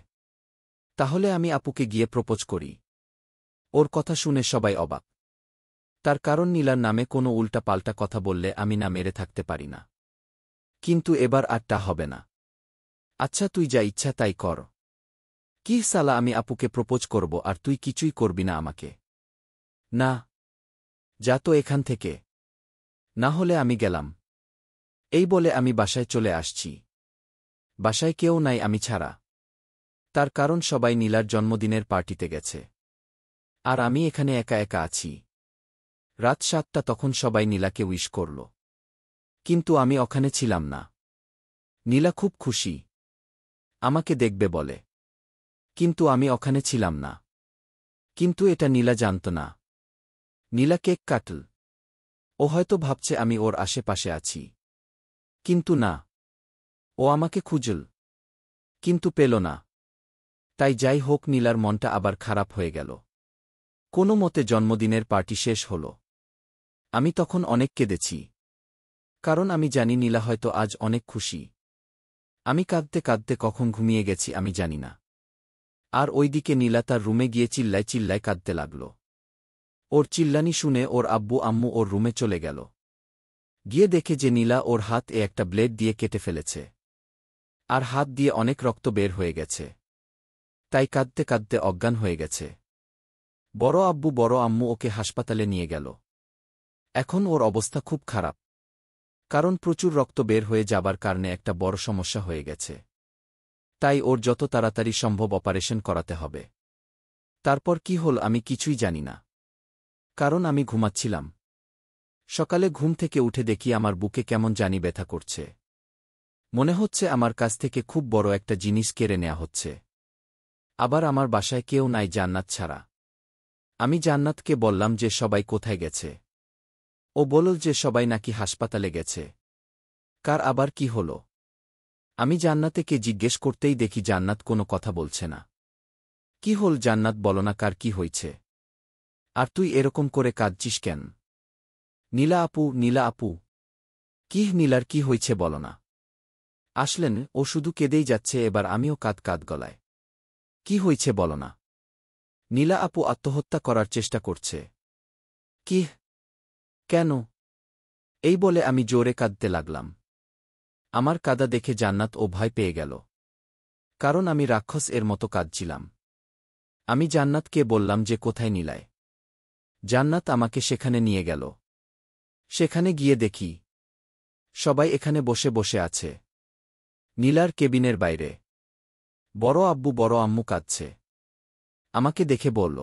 তাহলে আমি আপুকে গিয়ে প্রপোজ করি। ওর কথা শুনে সবাই অবাক। তার কারণ নীলার নামে কোনো উল্টা পাল্টা কথা বললে আমি না মেরে থাকতে পারি না। কিন্তু এবার আরটা হবে না। আচ্ছা তুই যা ইচ্ছা তাই কর। কি সালা, আমি আপুকে প্রপোজ করব আর তুই কিছুই করবি না আমাকে? না, যা তো এখান থেকে। না হলে আমি গেলাম। এই বলে আমি বাসায় চলে আসছি। বাসায় কেউ নাই আমি ছাড়া। তার কারণ সবাই নীলার জন্মদিনের পার্টিতে গেছে। আর আমি এখানে একা একা আছি। রাত 7টা, তখন সবাই নীলাকে উইশ করল। কিন্তু আমি ওখানে ছিলাম না। নীলা খুব খুশি, আমাকে দেখবে বলে। কিন্তু আমি ওখানে ছিলাম না। কিন্তু এটা নীলা জানত না। নীলা কেক কাটল। ও হয়তো ভাবছে আমি ওর আশেপাশে আছি। কিন্তু না, ও আমাকে খুঁজল, কিন্তু পেল না। তাই যাই হোক, নীলার মনটা আবার খারাপ হয়ে গেল। কোনো মতে জন্মদিনের পার্টি শেষ হল। আমি তখন অনেক কেঁদেছি। কারণ আমি জানি নীলা হয়তো আজ অনেক খুশি। আমি কাঁদতে কাঁদতে কখন ঘুমিয়ে গেছি আমি জানি না। আর ওইদিকে নীলা তার রুমে গিয়ে চিল্লায় চিল্লায় কাঁদতে লাগল। ওর চিল্লানি শুনে ওর আব্বু আম্মু ওর রুমে চলে গেল। গিয়ে দেখে যে নীলা ওর হাত একটা ব্লেড দিয়ে কেটে ফেলেছে। আর হাত দিয়ে অনেক রক্ত বের হয়ে গেছে। তাই কাঁদতে কাঁদতে অজ্ঞান হয়ে গেছে। বড় আব্বু বড় আম্মু ওকে হাসপাতালে নিয়ে গেল। এখন ওর অবস্থা খুব খারাপ। কারণ প্রচুর রক্ত বের হয়ে যাবার কারণে একটা বড় সমস্যা হয়ে গেছে। তাই ওর যত তাড়াতাড়ি সম্ভব অপারেশন করাতে হবে। তারপর কি হল আমি কিছুই জানি না। কারণ আমি ঘুমাচ্ছিলাম। সকালে ঘুম থেকে উঠে দেখি আমার বুকে কেমন জানি ব্যথা করছে। মনে হচ্ছে আমার কাছ থেকে খুব বড় একটা জিনিস কেড়ে নেওয়া হচ্ছে। আবার আমার বাসায় কেউ নাই জান্নাত ছাড়া। আমি জান্নাতকে বললাম যে সবাই কোথায় গেছে। ও বলল যে সবাই নাকি হাসপাতালে গেছে। কার আবার কি হল? আমি জান্নাতেকে জিজ্ঞেস করতেই দেখি জান্নাত কোনো কথা বলছে না। কি হল জান্নাত, বলো না কার কি হইছে? আর তুই এরকম করে কাঁদছিস কেন? নীলা আপু, নীলা আপু। কি নীলার কি হইছে বলো না? আসলেন, ও শুধু কেঁদেই যাচ্ছে, এবার আমিও কাঁদ কাঁদ গলায়। কি হইছে বলো না? নীলা আপু আত্মহত্যা করার চেষ্টা করছে। কি? কেন? এই বলে আমি জোরে কাঁদতে লাগলাম। আমার কাঁদা দেখে জান্নাত ও ভয় পেয়ে গেল। কারণ আমি রাক্ষস এর মতো কাঁদছিলাম। আমি জান্নাতকে বললাম যে কোথায় নীলায়। জান্নাত আমাকে সেখানে নিয়ে গেল। সেখানে গিয়ে দেখি সবাই এখানে বসে বসে আছে। নীলার কেবিনের বাইরে বড় আব্বু বড় আম্মু কাঁদছে। আমাকে দেখে বলল,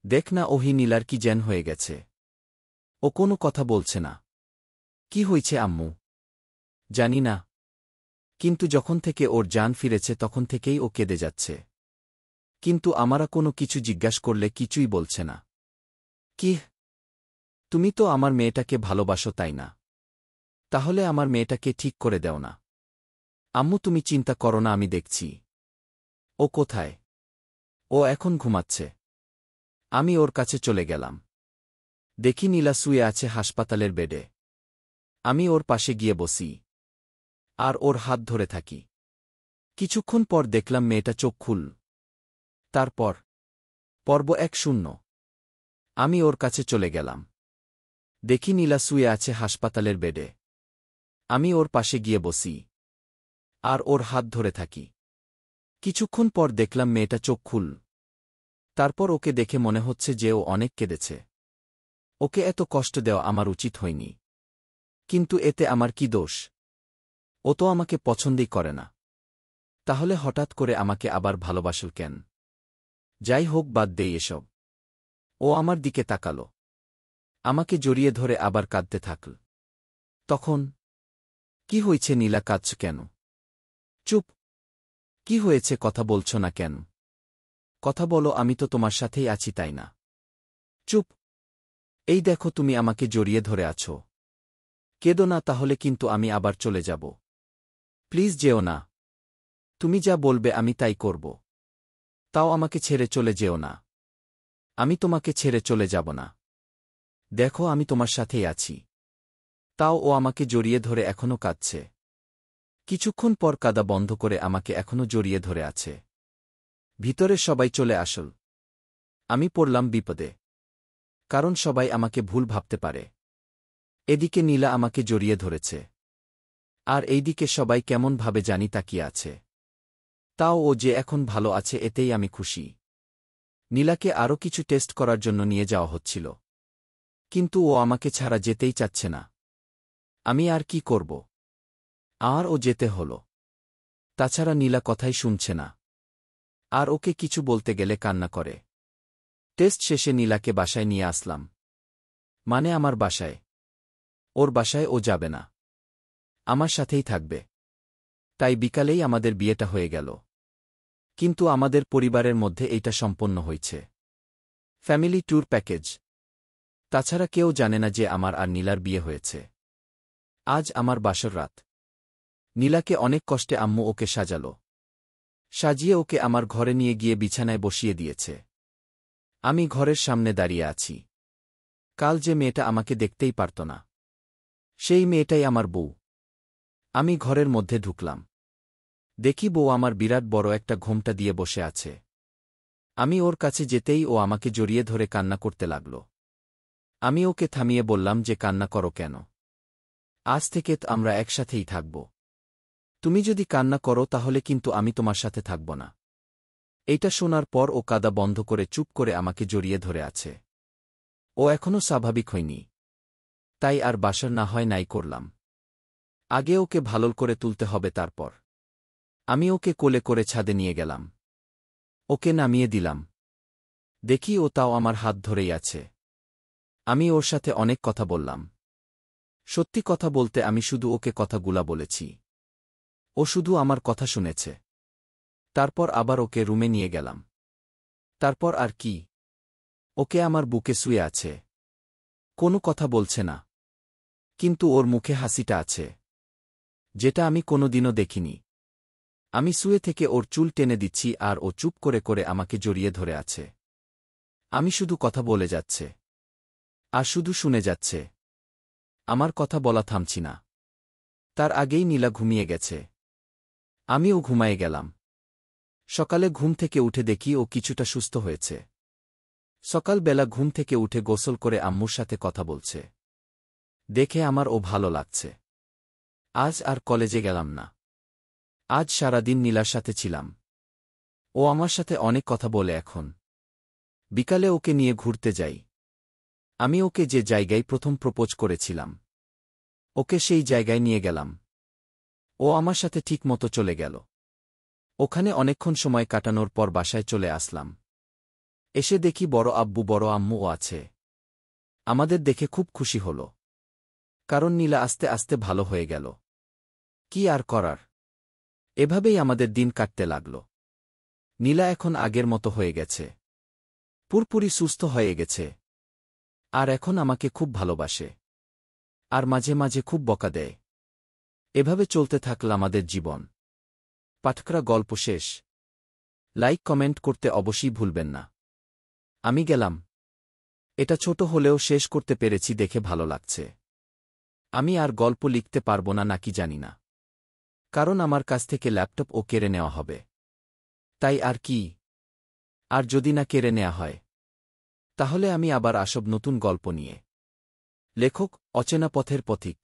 দেখ না ওহি, নীলার কি জ্যান হয়ে গেছে। ও কোনো কথা বলছে না। কি হইছে আম্মু? জানি না। কিন্তু যখন থেকে ওর জান ফিরেছে তখন থেকেই ও কেঁদে যাচ্ছে। কিন্তু আমারা কোনো কিছু জিজ্ঞাসা করলে কিছুই বলছে না। কি? তুমি তো আমার মেয়েটাকে ভালোবাসো তাই না? তাহলে আমার মেয়েটাকে ঠিক করে দেও না। আম্মু তুমি চিন্তা করো না, আমি দেখছি। ও কোথায়? ও এখন ঘুমাচ্ছে। আমি ওর কাছে চলে গেলাম। দেখি নীলা শুয়ে আছে হাসপাতালের বেডে। আমি ওর পাশে গিয়ে বসি আর ওর হাত ধরে থাকি। কিছুক্ষণ পর দেখলাম মেয়েটা চোখ খুলল। তারপর পর্ব ১-০। আমি ওর কাছে চলে গেলাম। দেখি নীলা শুয়ে আছে হাসপাতালের বেডে। আমি ওর পাশে গিয়ে বসি আর ওর হাত ধরে থাকি। কিছুক্ষণ পর দেখলাম মেয়েটা চোখ খুলল। তারপর ওকে দেখে মনে হচ্ছে যে ও অনেক কেঁদেছে। ওকে এত কষ্ট দেওয়া আমার উচিত হয়নি, কিন্তু এতে আমার কি দোষ? ও তো আমাকে পছন্দই করে না। তাহলে হঠাৎ করে আমাকে আবার ভালোবাসল কেন? যাই হোক, বাদ দেই এসব। ও আমার দিকে তাকালো, আমাকে জড়িয়ে ধরে আবার কাঁদতে থাকল। তখন, কি হয়েছে নীলা, কাঁদছ কেন? চুপ। কি হয়েছে, কথা বলছ না কেন? কথা বলো, আমি তো তোমার সাথেই আছি, তাই না? চুপ। এই দেখো, তুমি আমাকে জড়িয়ে ধরে আছো। কেঁদো না, তাহলে কিন্তু আমি আবার চলে যাব। প্লিজ যেও না। তুমি যা বলবে আমি তাই করব। তাও আমাকে ছেড়ে চলে যেও না। আমি তোমাকে ছেড়ে চলে যাব না। দেখো, আমি তোমার সাথেই আছি। তাও ও আমাকে জড়িয়ে ধরে এখনো কাঁদছে। কিছুক্ষণ পর কাঁদা বন্ধ করে আমাকে এখনো জড়িয়ে ধরে আছে। ভিতরে সবাই চলে আসল। আমি পড়লাম বিপদে। কারণ সবাই আমাকে ভুল ভাবতে পারে। এদিকে নীলা আমাকে জড়িয়ে ধরেছে, আর এইদিকে সবাই কেমন ভাবে জানি তাকিয়ে আছে। তাও ও যে এখন ভালো আছে, এতেই আমি খুশি। নীলাকে আরও কিছু টেস্ট করার জন্য নিয়ে যাওয়া হচ্ছিল, কিন্তু ও আমাকে ছাড়া যেতেই চাচ্ছে না। আমি আর কি করব? আর ও যেতে হল। তাছাড়া নীলা কথাই শুনছে না, আর ওকে কিছু বলতে গেলে কান্না করে। টেস্ট শেষে নীলাকে বাসায় নিয়ে আসলাম। মানে আমার বাসায়। ওর বাসায় ও যাবে না, আমার সাথেই থাকবে। তাই বিকালেই আমাদের বিয়েটা হয়ে গেল। কিন্তু আমাদের পরিবারের মধ্যে এইটা সম্পন্ন হয়েছে ফ্যামিলি ট্যুর প্যাকেজ। তাছাড়া কেউ জানে না যে আমার আর নীলার বিয়ে হয়েছে। আজ আমার বাসর রাত। নীলাকে অনেক কষ্টে আম্মু ওকে সাজালো। সাজিয়ে ওকে আমার ঘরে নিয়ে গিয়ে বিছানায় বসিয়ে দিয়েছে। আমি ঘরের সামনে দাঁড়িয়ে আছি। কাল যে মেয়েটা আমাকে দেখতেই পারত না, সেই মেয়েটাই আমার বউ। আমি ঘরের মধ্যে ঢুকলাম। দেখি বউ আমার বিরাট বড় একটা ঘোমটা দিয়ে বসে আছে। আমি ওর কাছে যেতেই ও আমাকে জড়িয়ে ধরে কান্না করতে লাগল। আমি ওকে থামিয়ে বললাম যে কান্না করো কেন? আজ থেকে আমরা একসাথেই থাকব। তুমি যদি কান্না করো তাহলে কিন্তু আমি তোমার সাথে থাকব না। এইটা শোনার পর ও কাঁদা বন্ধ করে চুপ করে আমাকে জড়িয়ে ধরে আছে। ও এখনও স্বাভাবিক হয়নি। তাই আর বাসার না হয় নাই করলাম। আগে ওকে ভালো করে তুলতে হবে। তারপর আমি ওকে কোলে করে ছাদে নিয়ে গেলাম। ওকে নামিয়ে দিলাম। দেখি ও তাও আমার হাত ধরেই আছে। আমি ওর সাথে অনেক কথা বললাম। সত্যি কথা বলতে আমি শুধু ওকে কথাগুলা বলেছি। ও শুধু আমার কথা শুনেছে। তারপর আবার ওকে রুমে নিয়ে গেলাম। তারপর আর কি? ওকে আমার বুকে শুয়ে আছে। কোনো কথা বলছে না, কিন্তু ওর মুখে হাসিটা আছে, যেটা আমি কোনোদিনও দেখিনি। আমি শুয়ে থেকে ওর চুল টেনে দিচ্ছি আর ও চুপ করে করে আমাকে জড়িয়ে ধরে আছে। আমি শুধু কথা বলে যাচ্ছে আর শুধু শুনে যাচ্ছে। আমার কথা বলা থামছি না। তার আগেই নীলা ঘুমিয়ে গেছে। আমিও ঘুমায়ে গেলাম। সকালে ঘুম থেকে উঠে দেখি ও কিছুটা সুস্থ হয়েছে। সকালবেলা ঘুম থেকে উঠে গোসল করে আম্মুর সাথে কথা বলছে। দেখে আমার ও ভালো লাগছে। আজ আর কলেজে গেলাম না। আজ সারাদিন নীলার সাথে ছিলাম। ও আমার সাথে অনেক কথা বলে এখন। বিকালে ওকে নিয়ে ঘুরতে যাই। আমি ওকে যে জায়গায় প্রথম প্রপোজ করেছিলাম, ওকে সেই জায়গায় নিয়ে গেলাম। ও আমার সাথে ঠিক মতো চলে গেল। ওখানে অনেকক্ষণ সময় কাটানোর পর বাসায় চলে আসলাম। এসে দেখি বড় আব্বু বড় আম্মুও আছে। আমাদের দেখে খুব খুশি হল, কারণ নীলা আস্তে আস্তে ভালো হয়ে গেল। কি আর করার, এভাবেই আমাদের দিন কাটতে লাগল। নীলা এখন আগের মতো হয়ে গেছে, পুরোপুরি সুস্থ হয়ে গেছে। আর এখন আমাকে খুব ভালোবাসে, আর মাঝে মাঝে খুব বকা দেয়। এভাবে চলতে থাকল আমাদের জীবন। পাঠকরা, গল্প শেষ। লাইক কমেন্ট করতে অবশ্যই ভুলবেন না। আমি গেলাম। এটা ছোট হলেও শেষ করতে পেরেছি দেখে ভালো লাগছে। আমি আর গল্প লিখতে পারব না নাকি জানি না। কারণ আমার কাছ থেকে ল্যাপটপ ও কেড়ে নেওয়া হবে। তাই আর কি? আর যদি না কেড়ে নেয়া হয়, তাহলে আমি আবার আসব নতুন গল্প নিয়ে। লেখক অচেনা পথের পথিক।